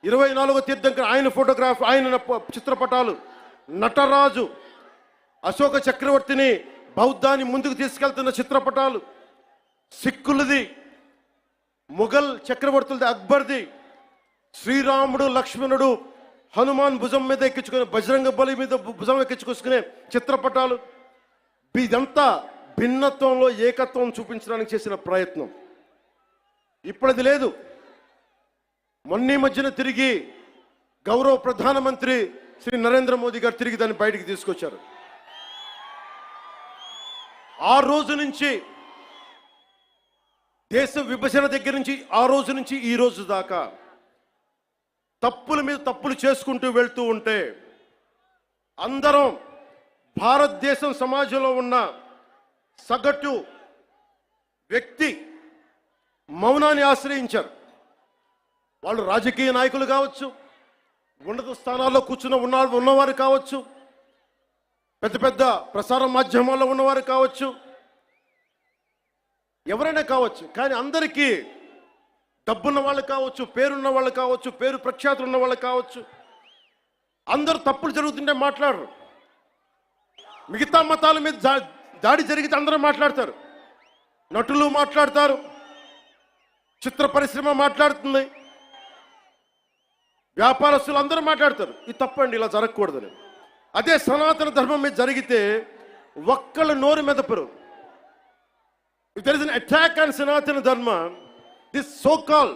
24వ తీర్థంకర్ ఆయన ఫోటోగ్రాఫ్, ఆయన చిత్రపటాలు, నటరాజు, అశోక చక్రవర్తిని బౌద్ధాన్ని ముందుకు తీసుకెళ్తున్న చిత్రపటాలు, సిక్కులది, ముఘల్ చక్రవర్తులది, అక్బర్ది, శ్రీరాముడు లక్ష్మణుడు హనుమాన్ భుజం మీద ఎక్కించుకునే, బజరంగ బలి మీద భుజం ఎక్కించుకొసుకునే చిత్రపటాలు. ఇదంతా భిన్నత్వంలో ఏకత్వం చూపించడానికి చేసిన ప్రయత్నం. ఇప్పుడది లేదు. మొన్న మధ్యన తిరిగి గౌరవ ప్రధానమంత్రి శ్రీ నరేంద్ర మోదీ గారు తిరిగి దాన్ని బయటికి తీసుకొచ్చారు. ఆ రోజు నుంచి దేశ విభజన దగ్గర నుంచి ఆ రోజు నుంచి ఈ రోజు దాకా తప్పుల మీద తప్పులు చేసుకుంటూ వెళ్తూ ఉంటే అందరం భారతదేశం సమాజంలో ఉన్న సగటు వ్యక్తి మౌనాన్ని ఆశ్రయించారు. వాళ్ళు రాజకీయ నాయకులు కావచ్చు, ఉన్నత స్థానాల్లో కూర్చున్న ఉన్నవారు కావచ్చు, పెద్ద పెద్ద ప్రసార మాధ్యమాల్లో ఉన్నవారు కావచ్చు, ఎవరైనా కావచ్చు. కానీ అందరికీ డబ్బున్న వాళ్ళు కావచ్చు, పేరున్న వాళ్ళు కావచ్చు, పేరు ప్రఖ్యాతులు ఉన్న వాళ్ళు కావచ్చు, అందరూ తప్పులు జరుగుతుంటే మాట్లాడరు. మిగతా మతాల మీద దాడి జరిగితే అందరూ మాట్లాడతారు. నటులు మాట్లాడతారు, చిత్ర పరిశ్రమ మాట్లాడుతుంది, వ్యాపారస్తులు అందరూ మాట్లాడతారు. ఇది తప్పండి, ఇలా జరగకూడదని. అదే సనాతన ధర్మం మీద జరిగితే ఒక్కళ్ళ నోరు మెదపరు. If there is an attack on Sanatana Dharma, this so-called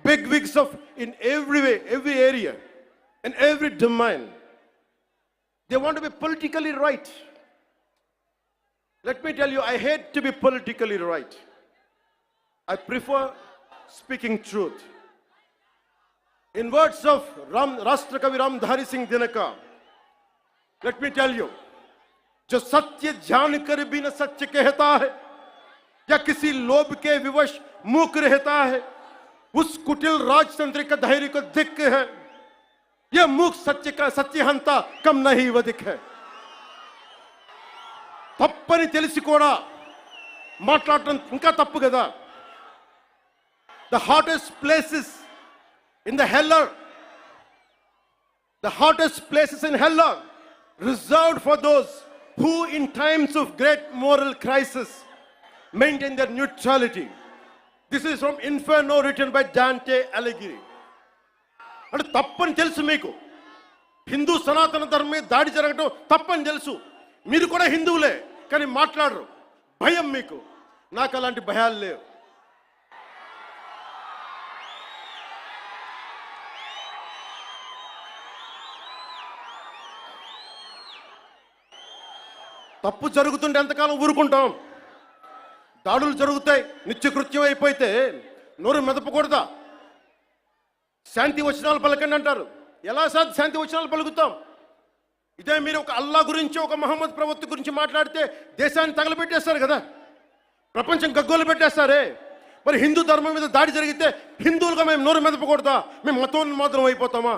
big wigs of in every way, every area, in every domain, they want to be politically right. Let me tell you, I hate to be politically right. I prefer speaking truth. In words of Rashtrakavi Ramdhari Singh Dinaka, let me tell you, जो सत्य जान कर भी न सत्य कहता है या किसी लोभ के विवश मूक रहता है, उस कुटिल राजतंत्र का धैर्य को धिक्क है. यह मूक सत्य का सत्यहंता कम नहीं वधिक है. తప్పని తెలిసి కూడా మాట్లాడటం ఇంకా తప్పు కదా. The hottest places in the hell are reserved for those who in times of great moral crisis maintain their neutrality. This is from Inferno written by Dante Alighieri. అంటే తప్పని తెలుసు మీకు, హిందూ సనాతన ధర్మం మీద దాడి జరగడం తప్పని తెలుసు. మీరు కూడా హిందువులే, కానీ మాట్లాడరు. భయం మీకు. నాకు అలాంటి భయాలు లేవు. తప్పు జరుగుతుంటే ఎంతకాలం ఊరుకుంటాం? దాడులు జరుగుతాయి, నిత్యకృత్యం అయిపోతే నోరు మెదపకూడదా? శాంతి వచనాలు పలకండి అంటారు. ఎలా శాంతి వచనాలు పలుకుతాం? ఇదే మీరు ఒక అల్లా గురించి, ఒక మహమ్మద్ ప్రవక్త గురించి మాట్లాడితే దేశాన్ని తగలబెట్టేస్తారు కదా, ప్రపంచం గగ్గోలు పెట్టేస్తారే. మరి హిందూ ధర్మం మీద దాడి జరిగితే హిందువులుగా మేము నోరు మెదపకూడదా? మేము మతోన్మాదం అయిపోతామా?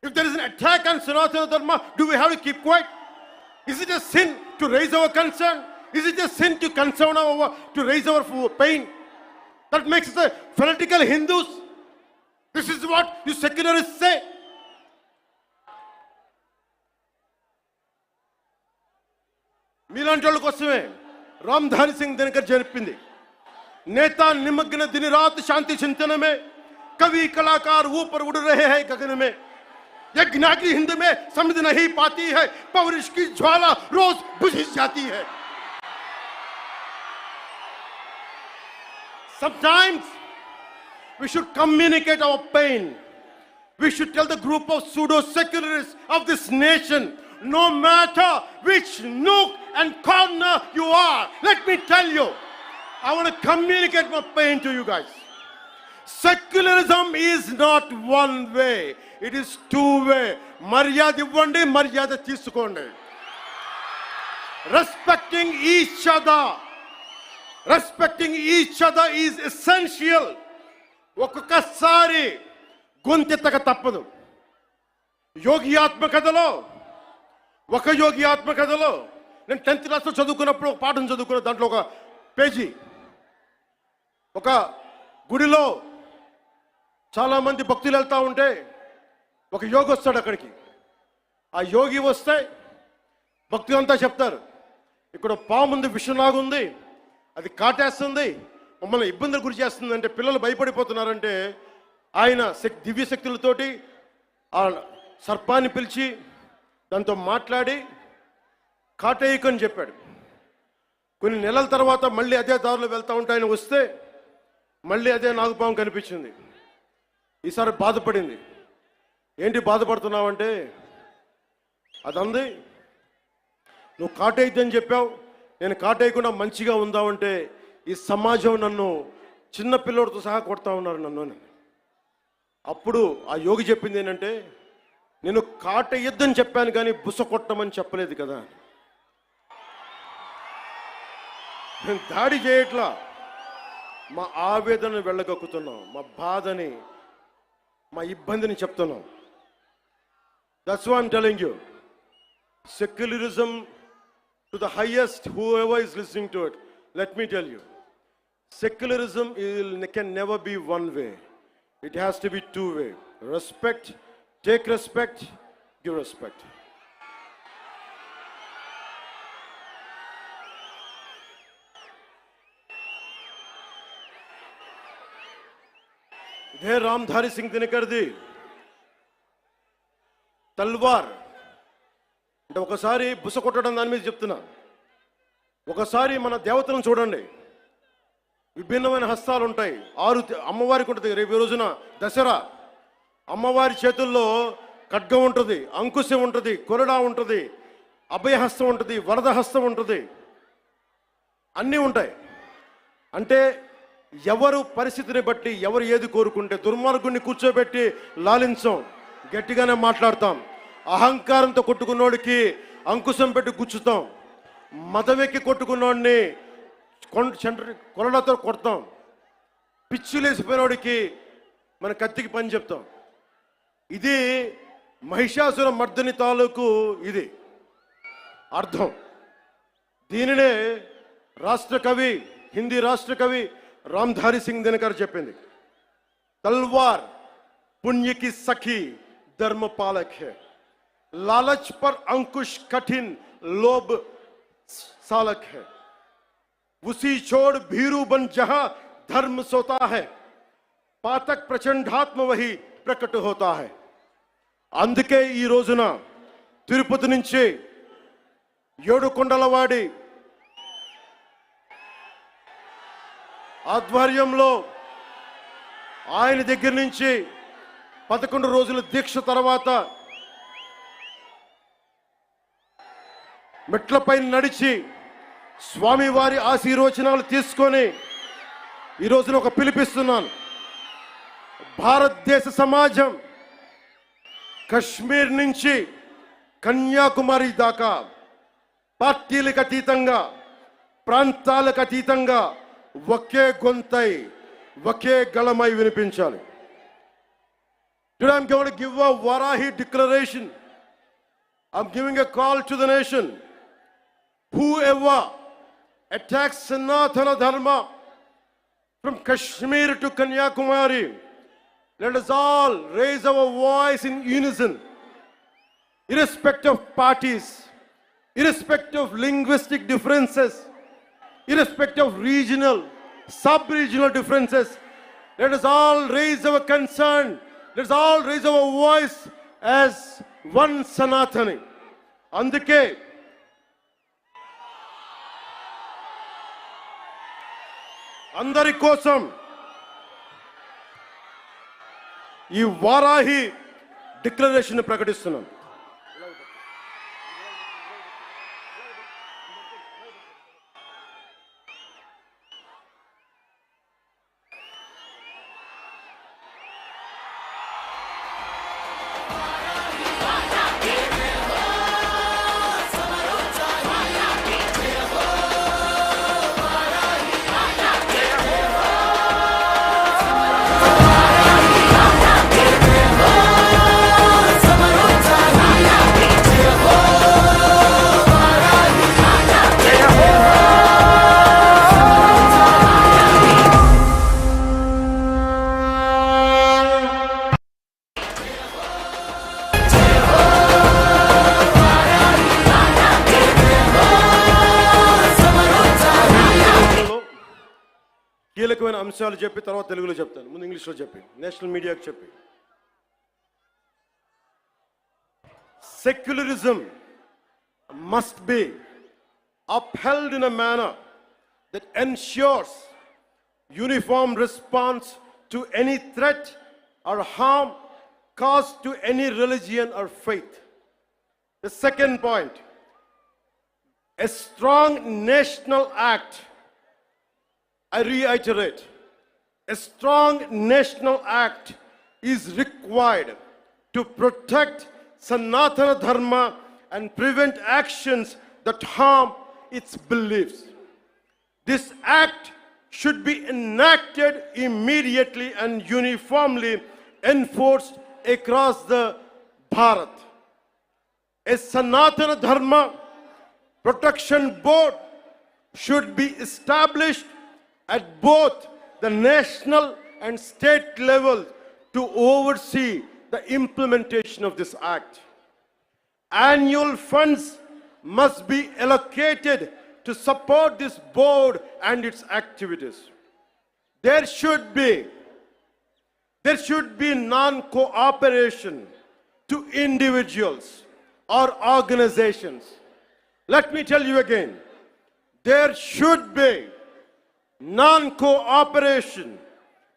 If there is an attack on Sanatana Dharma, do we have to keep quiet? Is it a sin to raise our concern? Is it a sin to to raise our pain? That makes us fanatical Hindus. This is what you secularists say. మీలాంటి వాళ్ళ కోసమే రామ్ధారి సింగ్ దినకర్ చెప్పింది, నేతా నిమగ్న दिन रात शांति चिंतन में, कवि कलाकार ऊपर उड़ रहे हैं गगन में. यज्ञ की हिंद में समझ नहीं पाती है, पौरुष की ज्वाला रोज बुझ जाती है. Sometimes we should communicate our pain. We should tell the group of pseudo-secularists of this nation, no matter which nook and corner you are, let me tell you, I want to communicate my pain to you guys. Secularism is not one way, it is two way. Maryada ivvandi, maryada teesukondi. Respecting each other is essential. ఒక్కొక్కసారి గొంతెత్తక తప్పదు. యోగి ఆత్మకథలో నేను 10th క్లాస్లో చదువుకున్నప్పుడు ఒక పాఠం చదువుకున్న, దాంట్లో ఒక పేజీ, ఒక గుడిలో చాలామంది భక్తులు వెళ్తూ ఉంటే ఒక యోగి వస్తాడు అక్కడికి. ఆ యోగి వస్తే భక్తులంతా చెప్తారు, ఇక్కడ పాము ఉంది, విషంలాగుంది, అది కాటేస్తుంది, మమ్మల్ని ఇబ్బందులు గురి చేస్తుంది అంటే పిల్లలు భయపడిపోతున్నారంటే ఆయన దివ్య శక్తులతోటి ఆ సర్పాన్ని పిలిచి దాంతో మాట్లాడి కాటేయకని చెప్పాడు. కొన్ని నెలల తర్వాత మళ్ళీ అదే దారిలో వెళ్తూ ఉంటే ఆయన వస్తే మళ్ళీ అదే నాగుపాము కనిపించింది. ఈసారి బాధపడింది. ఏంటి బాధపడుతున్నావంటే, అది అంది, నువ్వు కాటేయద్దని చెప్పావు, నేను కాటేయకుండా మంచిగా ఉందామంటే ఈ సమాజం నన్ను చిన్న పిల్లోడితో సహా కొడతా ఉన్నారు నన్ను అని. అప్పుడు ఆ యోగి చెప్పింది ఏంటంటే, నేను కాటేయద్దని చెప్పాను కానీ బుస కొట్టమని చెప్పలేదు కదా. నేను దాడి చేయట్లా, మా ఆవేదనను వెళ్ళగక్కుతున్నాం, మా బాధని, మా ఇబ్బందిని చెప్తున్నాం. That's why I'm telling you. Secularism to the highest, whoever is listening to it, let me tell you, secularism can never be one way. It has to be two way. Respect, take respect, give respect. ఇదే రామ్ధారి సింగ్ దినకర్ది తల్వార్ అంటే ఒకసారి బుస కొట్టడం దాని మీద చెప్తున్నా. ఒకసారి మన దేవతలను చూడండి, విభిన్నమైన హస్తాలు ఉంటాయి. 6 అమ్మవారికి ఉంటుంది. రేపు రోజున దసరా, అమ్మవారి చేతుల్లో ఖడ్గం ఉంటుంది, అంకుశం ఉంటుంది, కొరడా ఉంటుంది, అభయహస్తం ఉంటుంది, వరద హస్తం ఉంటుంది, అన్నీ ఉంటాయి. అంటే ఎవరు పరిస్థితిని బట్టి ఎవరు ఏది కోరుకుంటే, దుర్మార్గుడిని కూర్చోబెట్టి లాలించం, గట్టిగానే మాట్లాడతాం. అహంకారంతో కొట్టుకున్నోడికి అంకుశం పెట్టి గుచ్చుతాం, మదవెక్కి కొట్టుకున్నోడిని కొరడాతో కొడతాం, పిచ్చిలేసిపోయినోడికి మన కత్తికి పని చెప్తాం. ఇది మహిషాసుర మర్దని తాలూకు ఇది అర్థం. దీనినే రాష్ట్ర కవి, హిందీ రాష్ట్ర కవి రామ్ధారి సింగ్ దినకర్ చెప్పింది. तलवार पुण्य की सखी धर्म पालक है, लालच पर अंकुश कठिन लोभ सालक है, उसी छोड़ भीरू बन जहां धर्म सोता है, पातक प्रचंडात्म वही प्रकट होता है. అందుకే ఈ రోజున తిరుపతి నుంచి ఏడుకొండలవాడి ఆధ్వర్యంలో ఆయన దగ్గర నుంచి 11 రోజుల దీక్ష తర్వాత మెట్లపై నడిచి స్వామివారి ఆశీర్వచనాలు తీసుకొని ఈ రోజున ఒక పిలిపిస్తున్నాను. భారతదేశ సమాజం కశ్మీర్ నుంచి కన్యాకుమారి దాకా పార్టీలకు అతీతంగా, ప్రాంతాలకు అతీతంగా ఒకే గొంతై, ఒకే గళమై వినిపించాలి. Today I'm going to give a Varahi declaration. I'm giving a call to the nation. Whoever attacks Sanatana Dharma from Kashmir to Kanyakumari, let us all raise our voice in unison, irrespective of parties, irrespective of linguistic differences, irrespective of regional, sub-regional differences. Let us all raise our concern. Let us all raise our voice as one Sanatani. Andike అందరి కోసం ఈ Varahi declaration ప్రకటిస్తున్నాను. కీలకమైన అంశాలు చెప్పి తర్వాత తెలుగులో చెప్తాను, ముందు ఇంగ్లీష్లో చెప్పి నేషనల్ మీడియాకి చెప్పి. Secularism must be upheld in a manner that ensures uniform response to any threat or harm caused to any religion or faith. The second point, a strong national act. I reiterate, a strong national act is required to protect Sanatana Dharma and prevent actions that harm its beliefs. This act should be enacted immediately and uniformly enforced across the Bharat. A Sanatana Dharma Protection Board should be established at both the national and state level to oversee the implementation of this act. Annual funds must be allocated to support this board and its activities. There should be non-cooperation to individuals or organizations. Let me tell you again, there should be non-cooperation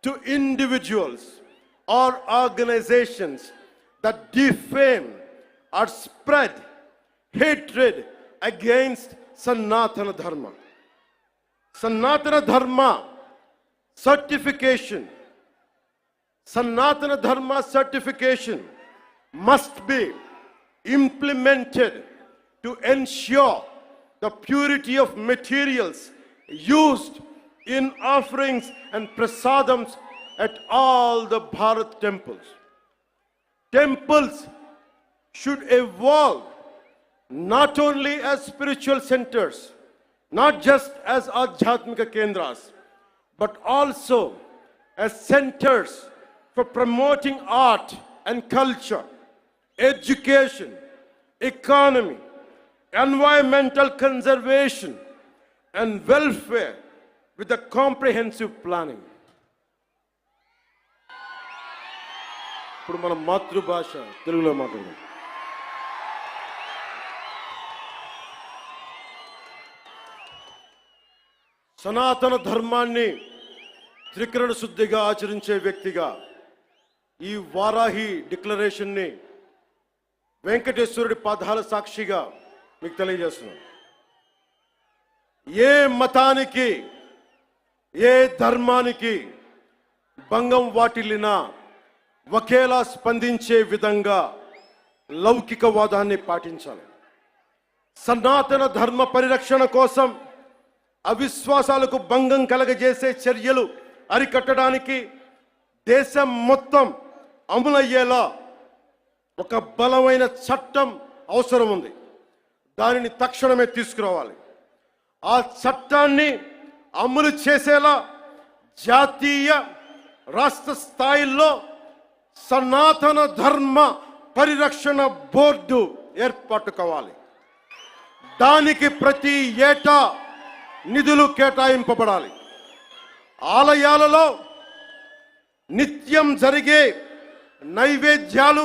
to individuals or organizations that defame or spread hatred against Sanatana Dharma. Sanatana Dharma certification must be implemented to ensure the purity of materials used in offerings and prasadams at all the Bharat temples. Temples should evolve not only as spiritual centers, not just as Adhyatmika Kendras, but also as centers for promoting art and culture, education, economy, environmental conservation, and welfare with a comprehensive planning. ఇప్పుడు మన మాతృభాష తెలుగులో మాట్లాడదాం. సనాతన ధర్మాన్ని త్రికరణ శుద్ధిగా ఆచరించే వ్యక్తిగా ఈ వారాహి డిక్లరేషన్ని వెంకటేశ్వరుడి పాదాల సాక్షిగా మీకు తెలియజేస్తున్నాను. ఏ మతానికి, ఏ ధర్మానికి భంగం వాటిల్లినా ఒకేలా స్పందించే విధంగా లౌకికవాదాన్ని పాటించాలి. సనాతన ధర్మ పరిరక్షణ కోసం అవిశ్వాసాలకు భంగం కలగజేసే చర్యలు అరికట్టడానికి దేశం మొత్తం అమలయ్యేలా ఒక బలమైన చట్టం అవసరం ఉంది. దానిని తక్షణమే తీసుకురావాలి. ఆ చట్టాన్ని అమలు చేసేలా జాతీయ, రాష్ట్ర స్థాయిల్లో సనాతన ధర్మ పరిరక్షణ బోర్డు ఏర్పాటు కావాలి. దానికి ప్రతి ఏటా నిధులు కేటాయింపబడాలి. ఆలయాలలో నిత్యం జరిగే నైవేద్యాలు,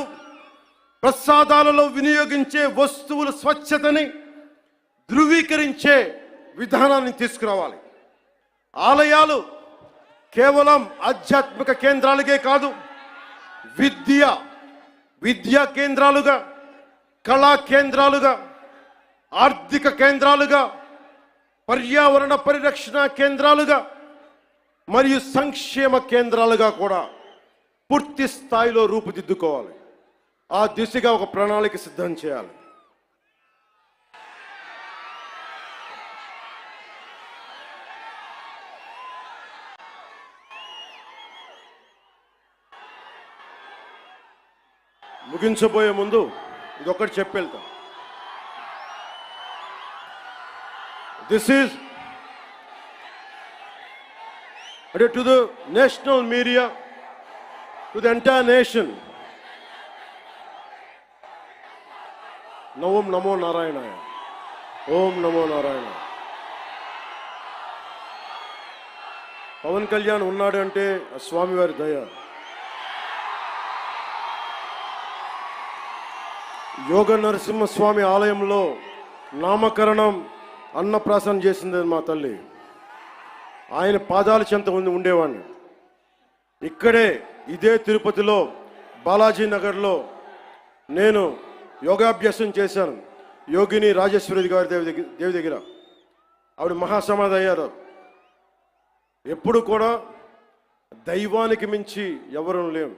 ప్రసాదాలలో వినియోగించే వస్తువుల స్వచ్ఛతని ధృవీకరించే విధానాన్ని తీసుకురావాలి. ఆలయాలు కేవలం ఆధ్యాత్మిక కేంద్రాలుగే కాదు, విద్యా కేంద్రాలుగా, కళా కేంద్రాలుగా, ఆర్థిక కేంద్రాలుగా, పర్యావరణ పరిరక్షణ కేంద్రాలుగా మరియు సంక్షేమ కేంద్రాలుగా కూడా పూర్తి స్థాయిలో రూపుదిద్దుకోవాలి. ఆ దిశగా ఒక ప్రణాళిక సిద్ధం చేయాలి. ముగించబోయే ముందు ఇదొకటి చెప్పెళ్తాం. This is to the national media, to the entire nation. Om Namo Narayana. Om Namo Narayana. Pawan Kalyan ఉన్నాడు అంటే స్వామివారి దయ. యోగ నరసింహస్వామి ఆలయంలో నామకరణం, అన్నప్రాసన చేసింది మా తల్లి. ఆయన పాదాల చెంత ఉండేవాడిని. ఇక్కడే ఇదే తిరుపతిలో బాలాజీ నగర్లో నేను యోగాభ్యాసం చేశాను. యోగిని రాజేశ్వరి గారి దేవి దగ్గర ఆవిడ మహాసమాధి అయ్యారు. ఎప్పుడు కూడా దైవానికి మించి ఎవరు లేం.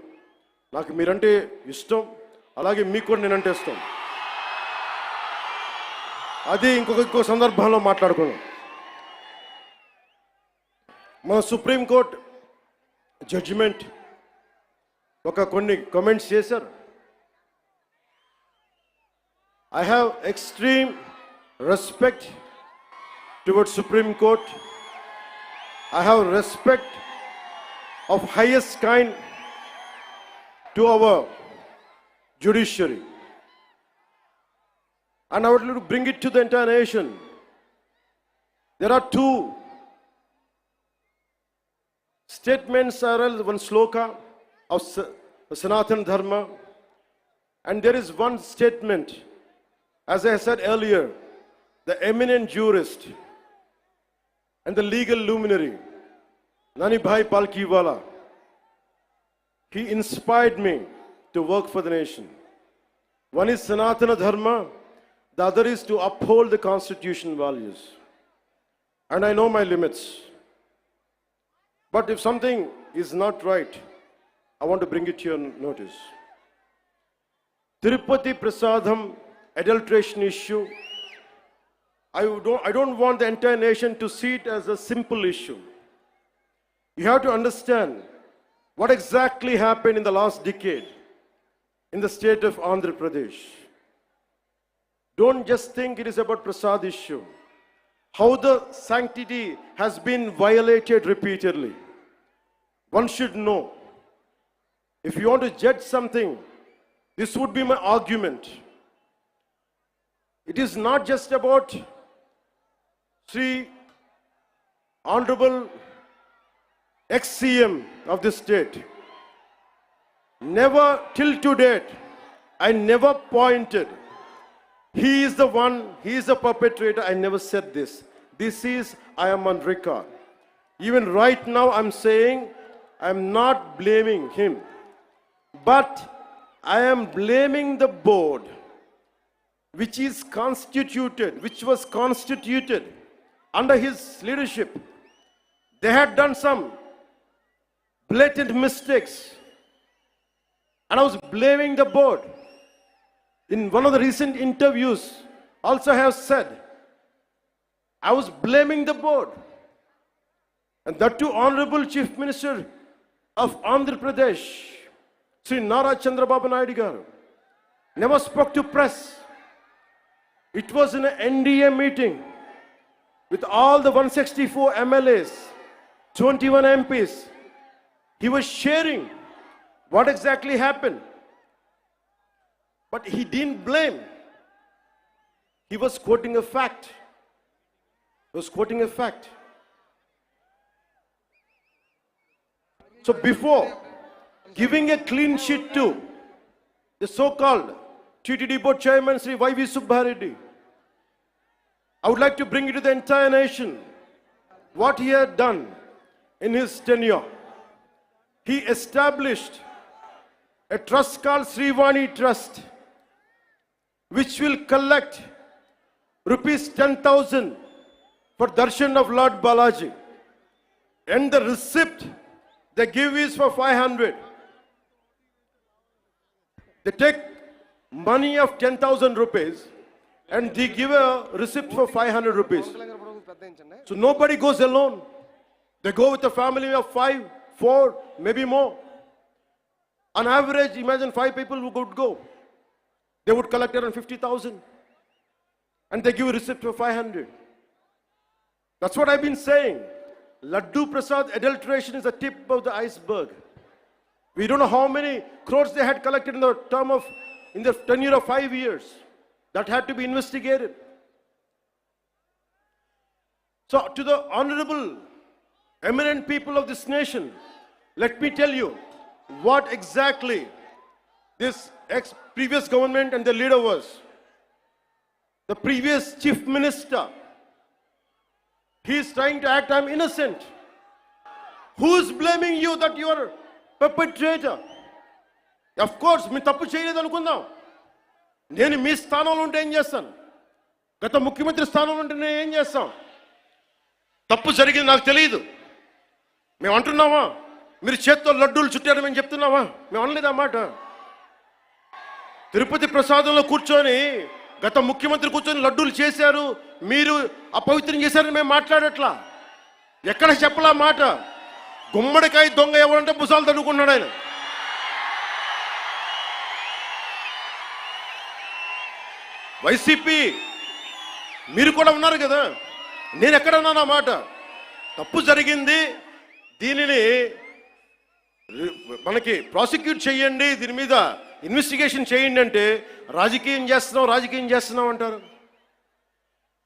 నాకు మీరంటే ఇష్టం, అలాగే మీకు కూడా నేనంటే ఇష్టం. అది ఇంకో సందర్భంలో మాట్లాడుకున్నాం. మన సుప్రీంకోర్టు జడ్జిమెంట్ కొన్ని కామెంట్స్ చేశారు. I have extreme respect towards Supreme Court. I have respect of highest kind to our judiciary. And I would like to bring it to the entire nation. There are two statements, one sloka of Sanatana Dharma, and there is one statement, as I said earlier, the eminent jurist and the legal luminary, Nani Bhai Palkiwala, he inspired me to work for the nation. One is Sanatana Dharma, the other is to uphold the constitution values. And I know my limits. But if something is not right, I want to bring it to your notice. Tirupati Prasadam adulteration issue, I don't want the entire nation to see it as a simple issue. You have to understand what exactly happened in the last decade in the state of Andhra Pradesh. Don't just think it is about Prasad issue. How the sanctity has been violated repeatedly. One should know. If you want to judge something, this would be my argument. It is not just about Sri Honorable ex-CM of this state. Never till to date, I never pointed. He is the one, he is the perpetrator. I never said this. This is, I am on record. Even right now I'm saying, I'm not blaming him. But I am blaming the board, which was constituted under his leadership. They had done some blatant mistakes. And I was blaming the board. In one of the recent interviews, also I have said, I was blaming the board. And that too, Honorable Chief Minister of Andhra Pradesh, Sri Nara Chandrababu Naidu garu, never spoke to press. It was in an NDA meeting with all the 164 MLAs, 21 MPs. He was sharing what exactly happened. But he didn't blame. He was quoting a fact. So before giving a clean sheet to the so-called TTD board chairman Sri Y.V. Subbareddy, I would like to bring it to the entire nation what he had done in his tenure. He established a trust called Srivani Trust, which will collect rupees 10,000 for darshan of Lord Balaji. And the receipt they give is for 500. They take money of 10,000 rupees and they give a receipt for 500 rupees. So nobody goes alone. They go with a family of 5, 4, maybe more. On average, imagine 5 people who would go. They would collect around 50,000. And they give a receipt for 500. That's what I've been saying. Laddu Prasad adulteration is the tip of the iceberg. We don't know how many crores they had collected in the tenure of 5 years. That had to be investigated. So to the honorable, eminent people of this nation, let me tell you what exactly this previous government and the leader was. The previous chief minister, he is trying to act, I'm innocent. Who is blaming you that you are perpetrator. Of course మీరు తప్పు చేయలేదు అనుకుందాం. నేను మీ స్థానంలో ఉంటే ఏం చేస్తాను? గత ముఖ్యమంత్రి స్థానంలో ఉంటే నేను ఏం చేస్తాం? తప్పు జరిగింది నాకు తెలియదు. మేము అంటున్నావా? మీరు చేత్తో లడ్డూలు చుట్టారు మేము చెప్తున్నావా? మేము అనలేదు ఆ మాట. తిరుపతి ప్రసాదంలో కూర్చొని గత ముఖ్యమంత్రి కూర్చొని లడ్డూలు చేశారు, మీరు అపవిత్రం చేశారని మేము మాట్లాడట్లా. ఎక్కడ చెప్పలా మాట. గుమ్మడికాయ దొంగ ఎవరంటే భుజాలు తడుకున్నాడు ఆయన. వైసీపీ మీరు కూడా ఉన్నారు కదా, నేను ఎక్కడ ఉన్నాను ఆ మాట. తప్పు జరిగింది, దీనిని మనకి ప్రాసిక్యూట్ చేయండి, దీని మీద ఇన్వెస్టిగేషన్ చేయండి అంటే రాజకీయం చేస్తున్నాం అంటారు.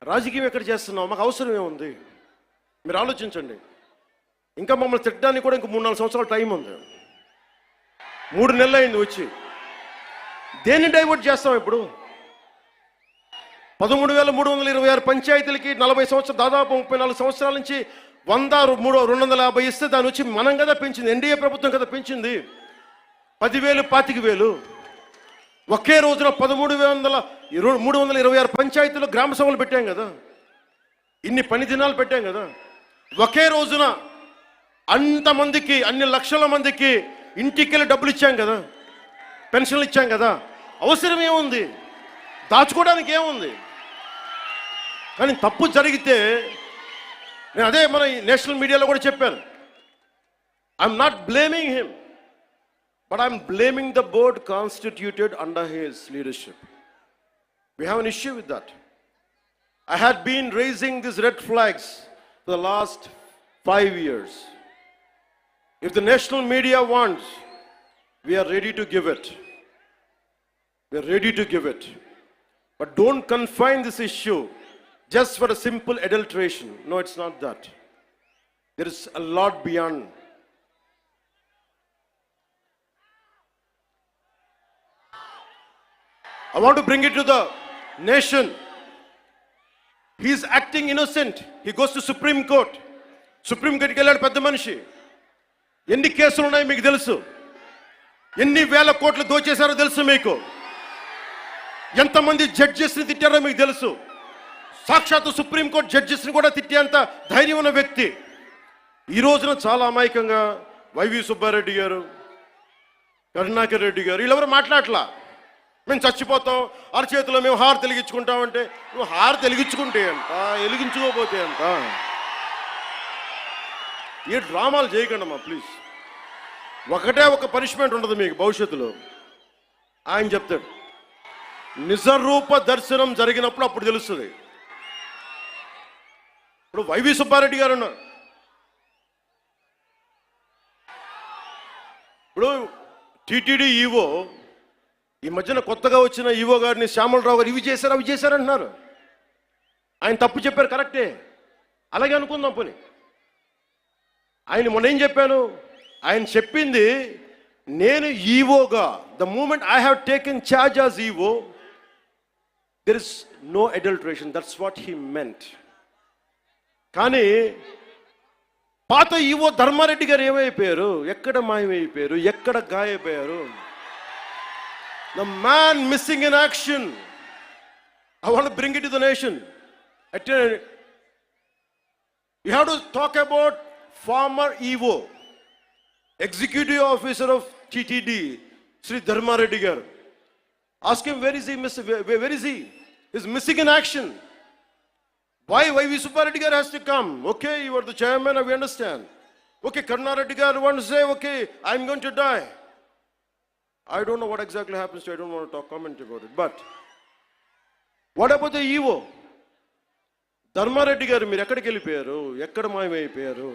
రాజకీయం ఎక్కడ చేస్తున్నాం? మాకు అవసరం ఏముంది? మీరు ఆలోచించండి. ఇంకా మమ్మల్ని తిట్టడానికి కూడా ఇంక 3-4 సంవత్సరాల టైం ఉంది. 3 నెలలు అయింది వచ్చి. దేన్ని డైవర్ట్ చేస్తాం ఇప్పుడు? 13,326 పంచాయతీలకి 40 సంవత్సరాలు, దాదాపు 34 సంవత్సరాల నుంచి 250 ఇస్తే దాని వచ్చి మనం కదా పెంచింది, ఎన్డీఏ ప్రభుత్వం కదా పెంచింది. 10,000, 25,000 ఒకే రోజున 13,326 పంచాయతీలో గ్రామ సభలు పెట్టాం కదా, ఇన్ని పని దినాలు పెట్టాం కదా. ఒకే రోజున అంతమందికి, అన్ని లక్షల మందికి ఇంటికెళ్ళి డబ్బులు ఇచ్చాం కదా, పెన్షన్లు ఇచ్చాం కదా. అవసరం ఏముంది? దాచుకోవడానికి ఏముంది? కానీ తప్పు జరిగితే నేను అదే మన నేషనల్ మీడియాలో కూడా చెప్పాను. I'm not blaming him, but I'm blaming the board constituted under his leadership. We have an issue with that. I had been raising these red flags for the last 5 years. If the national media wants, we are ready to give it. We are ready to give it. But don't confine this issue just for a simple adulteration. No, it's not that. There is a lot beyond. I want to bring it to the nation. He is acting innocent. He goes to Supreme Court. Supreme Court కి వెళ్ళాడు పెద్ద మనిషి. ఎన్ని కేసులు ఉన్నాయి మీకు తెలుసు. ఎన్ని వేల కోట్లు దోచేశారో తెలుసు మీకు. ఎంతమంది జడ్జెస్ని తిట్టారో మీకు తెలుసు. సాక్షాత్తు సుప్రీంకోర్టు జడ్జెస్ని కూడా తిట్టేంత ధైర్యం ఉన్న వ్యక్తి. ఈ రోజున చాలా అమాయకంగా వైవి సుబ్బారెడ్డి గారు, కరుణాకర్ రెడ్డి గారు వీళ్ళెవరు మాట్లాడలా. మేము చచ్చిపోతాం, అరచేతిలో మేము హారు వెలిగించుకుంటామంటే, నువ్వు హారు వెలిగించుకుంటే అంట, వెలిగించుకోపోతే అంట. ఏ డ్రామాలు చేయకండమ్మా ప్లీజ్. ఒకటే ఒక పనిష్మెంట్ ఉండదు మీకు భవిష్యత్తులో. ఆయన చెప్తాడు, నిజరూప దర్శనం జరిగినప్పుడు అప్పుడు తెలుస్తుంది. ఇప్పుడు వైవి సుబ్బారెడ్డి గారు ఉన్నారు. ఇప్పుడు టీటీడీ ఈవో, ఈ మధ్యన కొత్తగా వచ్చిన ఈవో గారిని శ్యామలరావు గారు ఇవి చేశారు అవి చేశారంటున్నారు. ఆయన తప్పు చెప్పారు, కరెక్టే, అలాగే అనుకుందాం పోనీ. ఆయన మొన్న ఏం చెప్పాను? ఆయన చెప్పింది, నేను ఈవోగా, the moment I have taken charge as EO, there is no adulteration. That's what he meant. కానీ పాత ఈవో ధర్మారెడ్డి గారు ఏమైపోయారు? ఎక్కడ మాయమైపోయారు? ఎక్కడ గాయపోయారు? The man missing in action. I want to bring it to the nation. You have to talk about former EVO, Executive Officer of TTD, Sri Dharma Reddy garu. Ask him, where is he? Where is he? He's missing in action. Why V. Subbareddy garu has to come? Okay, you are the chairman, we understand. Okay, Karuna Reddy garu want to say, okay, I'm going to die. I don't know what exactly happens to, I don't want to comment about it. But what about the EVO? Dharma Reddy garu మీరు ఎక్కడికి వెళ్ళిపోయారు? ఎక్కడ మాయమైపోయారు?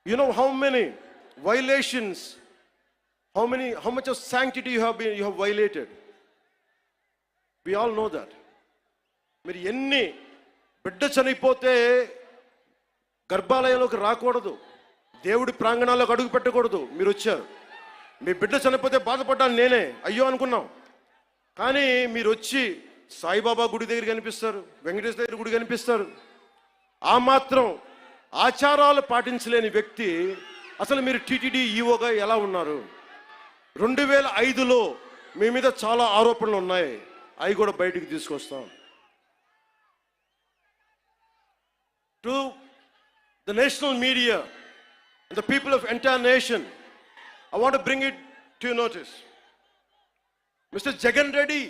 You know how many violations, how much of sanctity you have violated? We all know that. మీరు ఎన్ని బిడ్డ చనిపోతే గర్భాలయంలోకి రాకూడదు, దేవుడి ప్రాంగణాల్లోకి అడుగు పెట్టకూడదు. మీరు వచ్చారు, మీ బిడ్డ చనిపోతే బాధపడ్డాను నేనే, అయ్యో అనుకున్నాం. కానీ మీరు వచ్చి సాయిబాబా గుడి దగ్గర కనిపిస్తారు, వెంకటేశ్వర దగ్గర గుడి కనిపిస్తారు. ఆ మాత్రం ఆచారాలు పాటించలేని వ్యక్తి అసలు మీరు టీటీడీ ఈఓగా ఎలా ఉన్నారు? 2005లో మీ మీద చాలా ఆరోపణలు ఉన్నాయి, అవి కూడా బయటికి తీసుకొస్తాం. To the national media and the people of entire nation, I want to bring it to your notice. Mr. Jagan Reddy,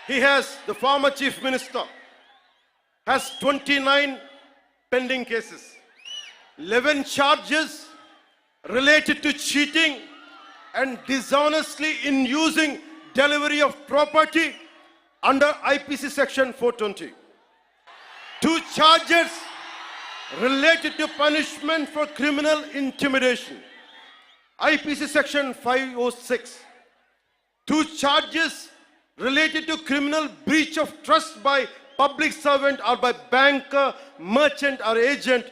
he has, the former chief minister, has 29 pending cases, 11 charges related to cheating and dishonestly in using delivery of property under IPC section 420. 2 charges related to punishment for criminal intimidation, IPC section 506. 2 charges related to criminal breach of trust by public servant or by banker, merchant or agent,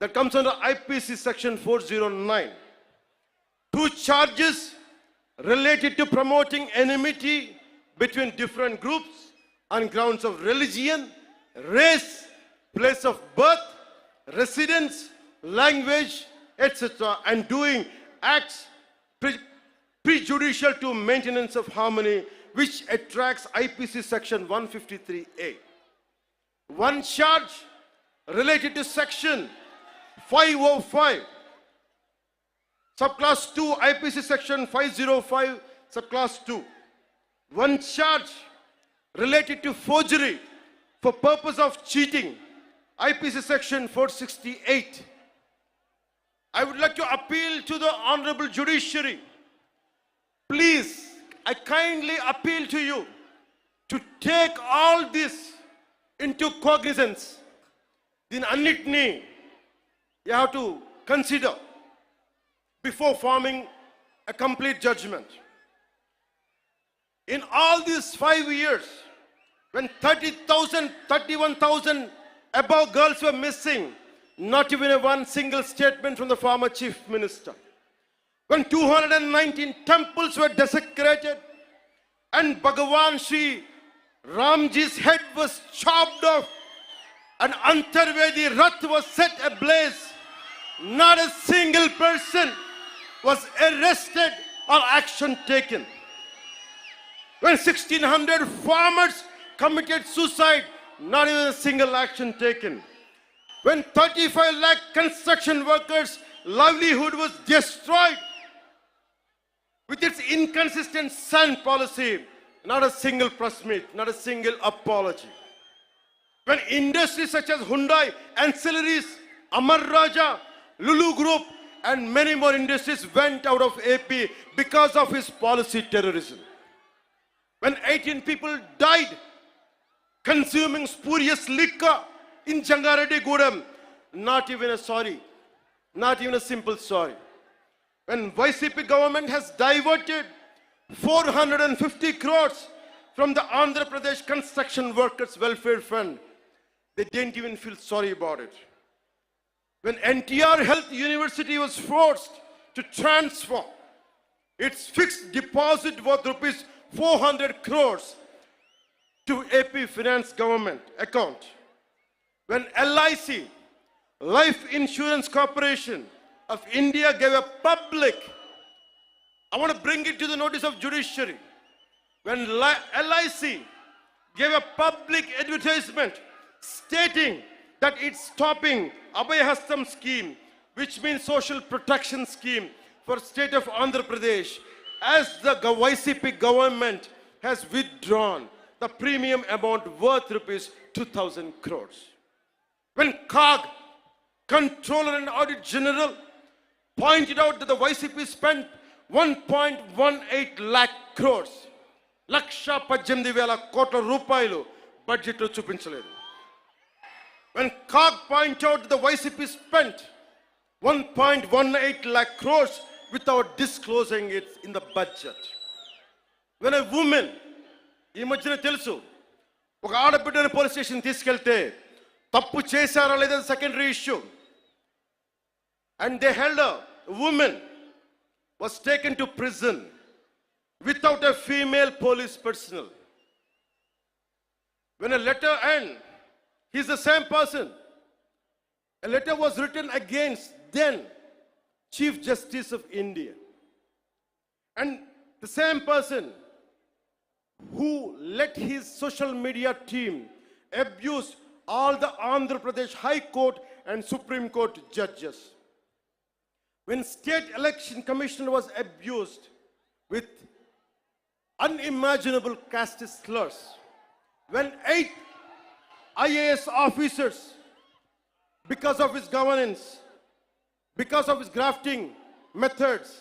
that comes under IPC section 409. 2 charges related to promoting enmity between different groups on grounds of religion, race, place of birth, residence, language, etc., and doing acts prejudicial to maintenance of harmony, which attracts IPC section 153A. 1 charge related to section 505, subclass 2, IPC section 505, subclass 2. 1 charge related to forgery for purpose of cheating, IPC section 468. I would like to appeal to the honorable judiciary. Please, I kindly appeal to you to take all this into cognizance. Din annitni you have to consider before forming a complete judgment. In all these 5 years, when 30,000, 31,000 above girls were missing, not even one single statement from the former chief minister. When 219 temples were desecrated and Bhagavan Sri Ramji's head was chopped off and Antarvedi Rath was set ablaze, not a single person was arrested or action taken. When 1,600 farmers committed suicide, not even a single action taken. When 35 lakh construction workers' livelihood was destroyed with its inconsistent sand policy, not a single press meet, not a single apology. When industries such as Hyundai, Ancillaries, Amar Raja, Lulu Group, and many more industries went out of AP because of his policy terrorism. When 18 people died consuming spurious liquor in Jangareddy Gudam, not even a sorry, not even a simple sorry. When YCP government has diverted 450 crores from the Andhra Pradesh Construction Workers Welfare Fund, they didn't even feel sorry about it. When NTR Health University was forced to transfer its fixed deposit worth rupees 400 crores to AP Finance government account. When LIC, Life Insurance Corporation of India, gave a public, I want to bring it to the notice of judiciary. When LIC gave a public advertisement stating that it's stopping Abhayahastam scheme, which means social protection scheme for state of Andhra Pradesh, as the YCP government has withdrawn the premium amount worth rupees 2,000 crores. When COG, Controller and Audit General, pointed out that the YCP spent 1.18 lakh crores, Laksha 18,000 కోట్ల రూపాయలు budget లో చూపించలేదు. When COG pointed out that the YCP spent 1.18 lakh crores without disclosing it in the budget. When a woman, ఈ మధ్యన తెలుసు, ఒక ఆడబిడ్డను police station తీసుకెళ్తే తప్పు చేశారా లేదా secondary issue, and they held a woman was taken to prison without a female police personnel. When a letter ends, he's the same person. A letter was written against then Chief Justice of India. And the same person who let his social media team abuse all the Andhra Pradesh High Court and Supreme Court judges. When State Election Commission was abused with unimaginable caste slurs, when 8 IAS officers, because of his governance, because of his grafting methods,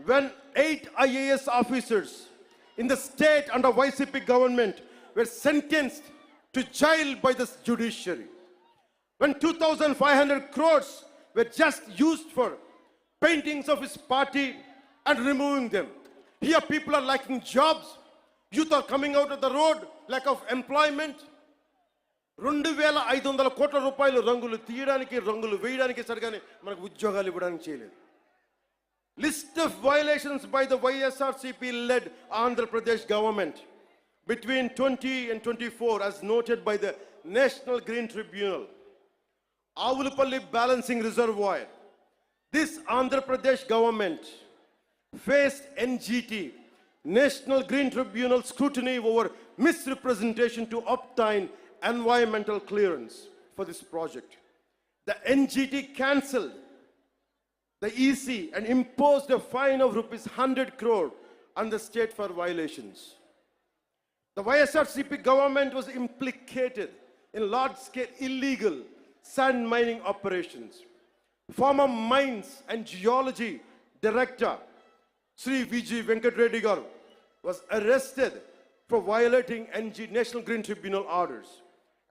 when 8 IAS officers in the state under YCP government were sentenced to jail by the judiciary, when 2,500 crores were just used for paintings of his party and removing them. Here people are lacking jobs, youth are coming out of the road, lack of employment. 2,500 కోట్ల రూపాయలు రంగులు తీయడానికి రంగులు వేయడానికి సరిగానే మనకు ఉద్యోగాలు ఇవ్వడానికి చేయలేదు. List of violations by the YSRCP led Andhra Pradesh government between 20 and 24 as noted by the National Green Tribunal. Avulapalli Balancing Reservoir. This Andhra Pradesh government faced NGT, National Green Tribunal scrutiny over misrepresentation to obtain environmental clearance for this project. The NGT cancelled the EC and imposed a fine of rupees 100 crore on the state for violations. The YSRCP government was implicated in large-scale illegal sand mining operations. Former Mines and Geology Director Sri VG Venkat Reddy Garu was arrested for violating National Green Tribunal orders,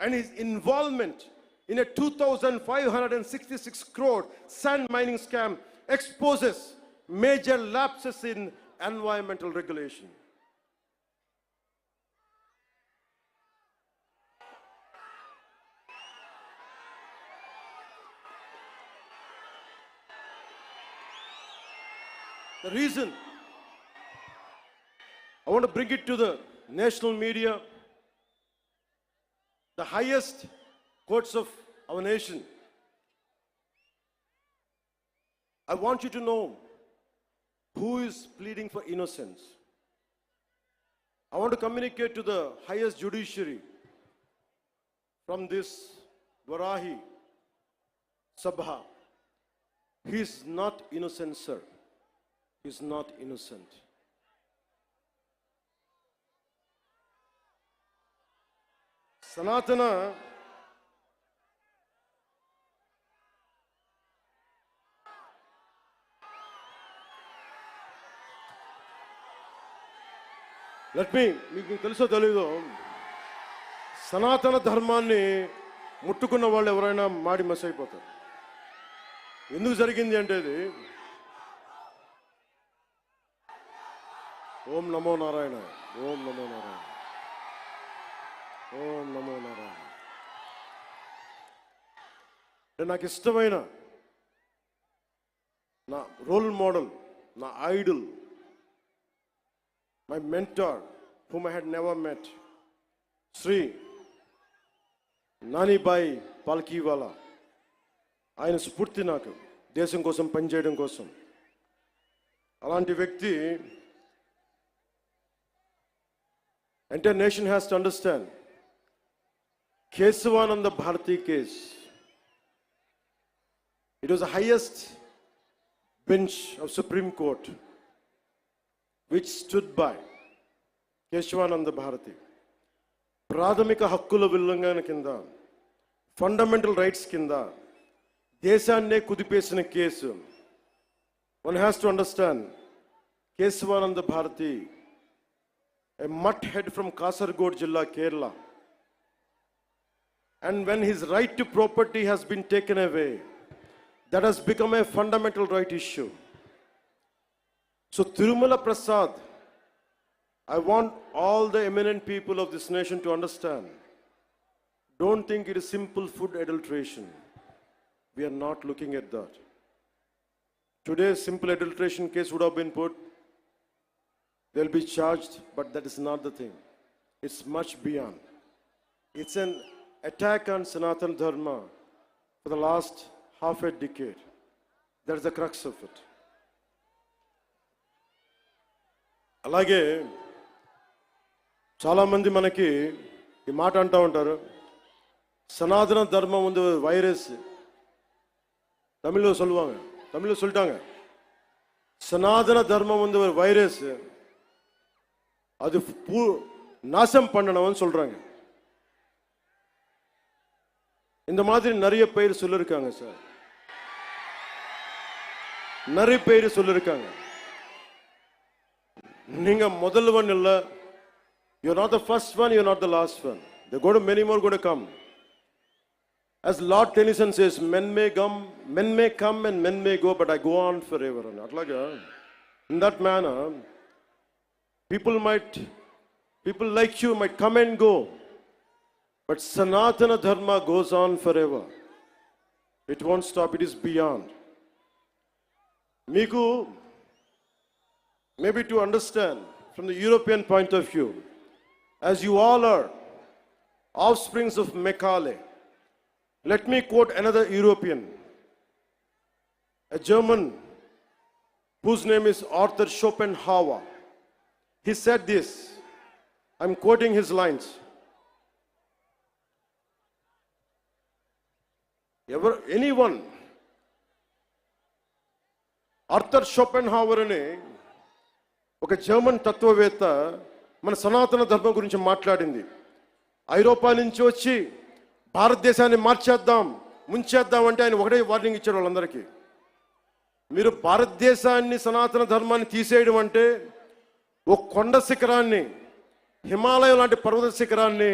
and his involvement in a 2,566 crore sand mining scam exposes major lapses in environmental regulation. The reason I want to bring it to the national media, the highest courts of our nation. I want you to know who is pleading for innocence. I want to communicate to the highest judiciary from this Varahi Sabha. He is not innocent, sir. He is not innocent. Sanatana మీకు తెలుసో తెలీదో సనాతన ధర్మాన్ని ముట్టుకున్న వాళ్ళు ఎవరైనా మాడి మస్ అయిపోతారు. ఎందుకు జరిగింది అంటే ఇది ఓం నమో నారాయణ, ఓం నమో నారాయణ, ఓం నమో నారాయణ. నాకు ఇష్టమైన నా రోల్ మోడల్, నా Idol, my mentor, whom I had never met, Sri Nani Bai Palkiwala. ఆయన స్ఫూర్తి నాకు దేశం కోసం పనిచేయడం కోసం. అలాంటి వ్యక్తి, entire nation has to understand, Kesavananda Bharati case, it was the highest bench of Supreme Court which stood by Kesavananda Bharati. ప్రాథమిక హక్కుల ఉల్లంఘన కింద, ఫండమెంటల్ రైట్స్ కింద దేశాన్నే కుదిపేసిన case. One has to understand, Kesavananda Bharati, a mutt head from Kasaragod Jilla, Kerala, and when his right to property has been taken away, that has become a fundamental right issue. So Tirumala Prasad, I want all the eminent people of this nation to understand, don't think it is simple food adulteration. We are not looking at that. Today, simple adulteration case would have been put, they'll be charged, but that is not the thing. It's much beyond. It's an attack on Sanatana Dharma for the last half a decade. That's the crux of it. అలాగే చాలామంది మనకి ఈ మాట అంటూ ఉంటారు, సనాతన ధర్మం வந்து வைரஸ். தமிழில் சொல்லுவாங்க, தமிழில் சொல்லிட்டாங்க, சனாதன தர்மம் வந்து ஒரு வைரஸ், அது நாசம் பண்ணணும்னு சொல்றாங்க. இந்த மாதிரி நிறைய பேர் சொல்லிருக்காங்க சார், நிறைய பேர் சொல்லிருக்காங்க. நீங்க முதல்வன் இல்ல, you're not the first one, you're not the last one. There are going to many more going to come. As Lord Tennyson says, men may come and men may go, but I go on forever. Atlaga, in that manner, people like you might come and go, but Sanatana Dharma goes on forever. It won't stop, it is beyond. Miku, maybe to understand from the European point of view, as you all are offsprings of Macaulay, let me quote another European, a German whose name is Arthur Schopenhauer. He said this, I'm quoting his lines. Anyone, Arthur Schopenhauer అని ఒక German తత్వవేత్త మన సనాతన ధర్మం గురించి మాట్లాడింది. ఐరోపా నుంచి వచ్చి భారతదేశాన్ని మార్చేద్దాం, ముంచేద్దాం అంటే ఆయన ఒకటే వార్నింగ్ ఇచ్చాడు వాళ్ళందరికీ. మీరు భారతదేశాన్ని సనాతన ధర్మాన్ని తీసేయడం అంటే ఒక కొండ శిఖరాన్ని, హిమాలయం లాంటి పర్వత శిఖరాన్ని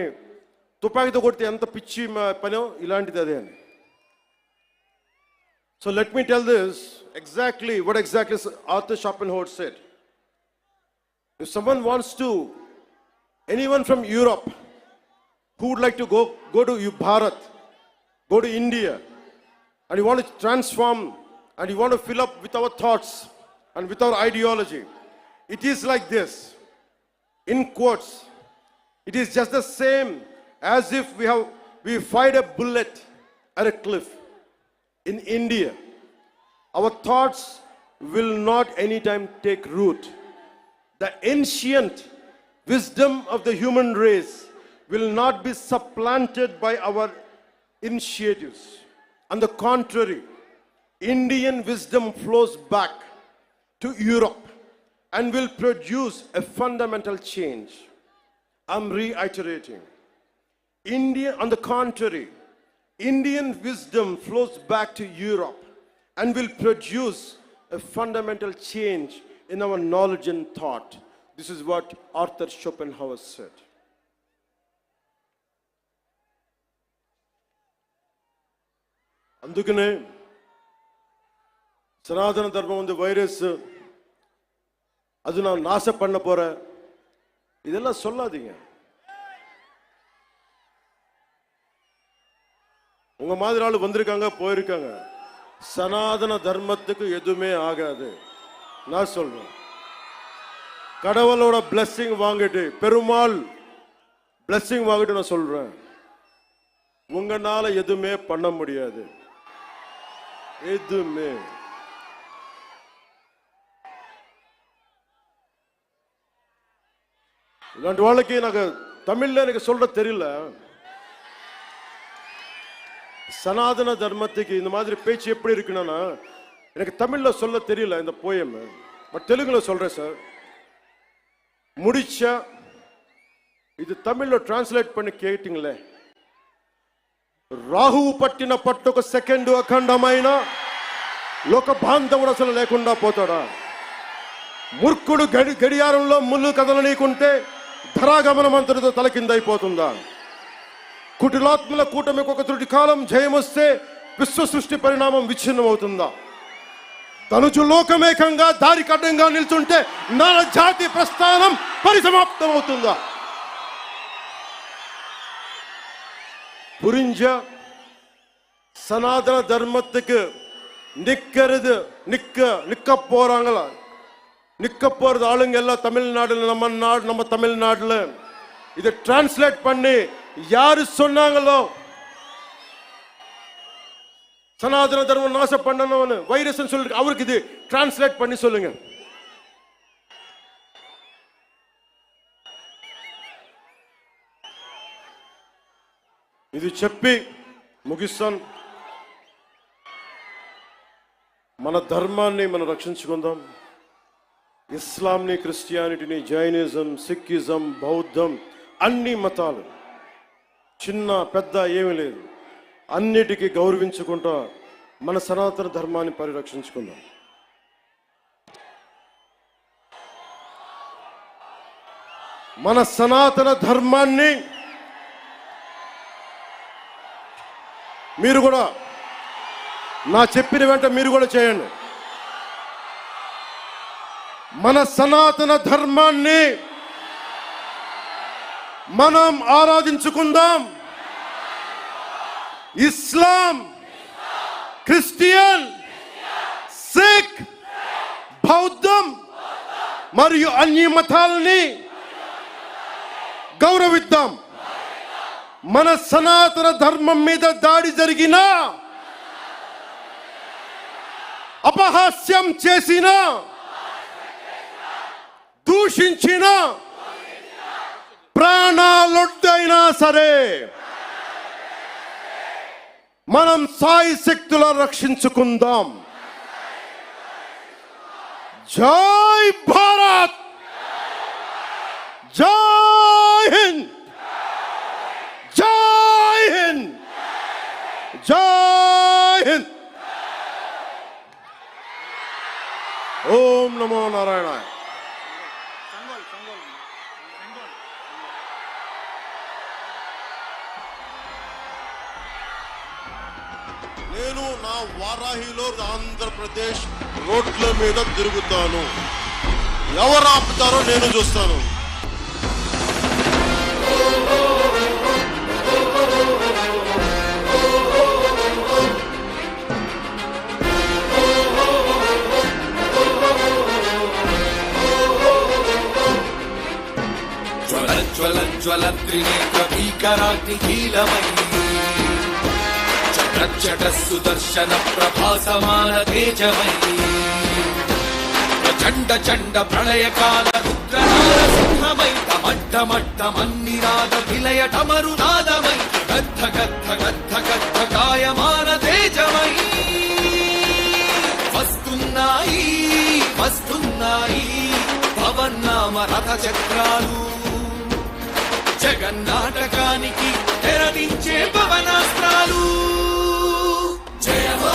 తుపాకీతో కొడితే ఎంత పిచ్చి పనో ఇలాంటిది అదే అని. So let me tell this exactly what exactly Arthur Schopenhauer said. If someone wants to, anyone from Europe who would like to go to Bharat, go to India, and you want to transform and you want to fill up with our thoughts and with our ideology, it is like this. In quotes, it is just the same as if we fired a bullet at a cliff. In India, our thoughts will not anytime take root. The ancient wisdom of the human race will not be supplanted by our initiatives. On the contrary, Indian wisdom flows back to Europe and will produce a fundamental change. I'm reiterating. On the contrary, Indian wisdom flows back to Europe and will produce a fundamental change in our knowledge and thought. This is what Arthur Schopenhauer said. అందుకనే సనాతన ధర్మం ఉంది virus, அது நான் நாசம் பண்ண போறேன், இதெல்லாம் சொல்லாதீங்க. உங்க மாதிரி ஆளு வந்திருக்காங்க, போயிருக்காங்க. சனாதன தர்மத்துக்கு எதுவுமே ஆகாது. நான் சொல்றேன், கடவுளோட பிளெஸிங் வாங்கிட்டு, பெருமாள் பிளெஸிங் வாங்கிட்டு நான் சொல்றேன், உங்களால எதுவுமே பண்ண முடியாது. எதுவுமே. இல்லாண்டி வாழ்க்கை எனக்கு தமிழ்ல எனக்கு சொல்ற தெரியல. சனாதன தர்மத்துக்கு இந்த மாதிரி பேச்சு எப்படி இருக்குன்னா எனக்கு தமிழ்ல சொல்ல தெரியல இந்த போயம், பட் தெலுங்குல சொல்றேன் சார். முடிச்சா ఇది తమిళ్లో ట్రాన్స్లేట్ பண்ணி కేటింగ్లే. రాహువు పట్టిన పట్టొక సెకండ్ అఖండమైన లోక బాంధవుడు అసలు లేకుండా పోతాడా? మూర్ఖుడు గడియారంలో ముళ్ళు కదలనీకుంటే ధరాగమనం అంతటితో తలకిందైపోతుందా? కుటిలాత్మల కూటమికి ఒక త్రుటి కాలం జయమొస్తే విశ్వ సృష్టి పరిణామం విచ్ఛిన్నం అవుతుందా? తనుచు లోకమేకంగా దారి కడ్డంగా నిల్చుంటే నర జాతి ప్రస్థానం పరిసమాప్తం అవుతుందా? புரிஞ்ச சனாதன தர்மத்துக்கு நிக்க போறாங்களா? நிக்க போறது ஆளுங்க எல்லாம் தமிழ்நாடுல, நம்ம தமிழ்நாடுல இதை டிரான்ஸ்லேட் பண்ணி யாரு சொன்னாங்களோ சனாதன தர்மம் நாசம் பண்ணணும்னு வைரஸ் சொல்லி அவருக்கு இது டிரான்ஸ்லேட் பண்ணி சொல்லுங்க. ఇది చెప్పి ముగిస్తాను. మన ధర్మాన్ని మనం రక్షించుకుందాం. ఇస్లాంని, క్రిస్టియానిటీని, జైనిజం, సిక్కిజం, బౌద్ధం, అన్ని మతాలు చిన్న పెద్ద ఏమీ లేదు, అన్నిటికీ గౌరవించుకుంటా మన సనాతన ధర్మాన్ని పరిరక్షించుకుందాం. మన సనాతన ధర్మాన్ని మీరు కూడా నా చెప్పిన వెంట మీరు కూడా చేయండి. మన సనాతన ధర్మాన్ని మనం ఆరాధించుకుందాం. ఇస్లాం, క్రిస్టియన్, సిక్, బౌద్ధం మరియు అన్ని మతాలని గౌరవిద్దాం. మన సనాతన ధర్మం మీద దాడి జరిగినా, అపహాస్యం చేసిన, దూషించిన, ప్రాణాలొడ్డైనా సరే మనం సాయి శక్తుల రక్షించుకుందాం. జై భారత్, జై హింద్, జై హింద్, జై హింద్. ఓం నమో నారాయణాయ. నేను నా వారాహిలో ఆంధ్రప్రదేశ్ రోడ్ల మీద తిరుగుతాను. ఎవరు ఆపుతారో నేను చూస్తాను. జ్వల త్రినేత్ర భీకరాగ్నికీలమై చట సుదర్శన ప్రభాసమాన తేజమై చండ చండ ప్రళయకాల రుద్రనారసింహమై టమట్టమట్టమన్నినాద విలయ టమరునాదమై గద్ధ గద్ధ గద్ధ గద్ధ కాయమాన తేజమై వస్తున్నాయి వస్తున్నాయి పవన్నామ రథ చక్రాలు జగన్నాటకానికి తెరదించే పవనాస్త్రాలు. జయ హో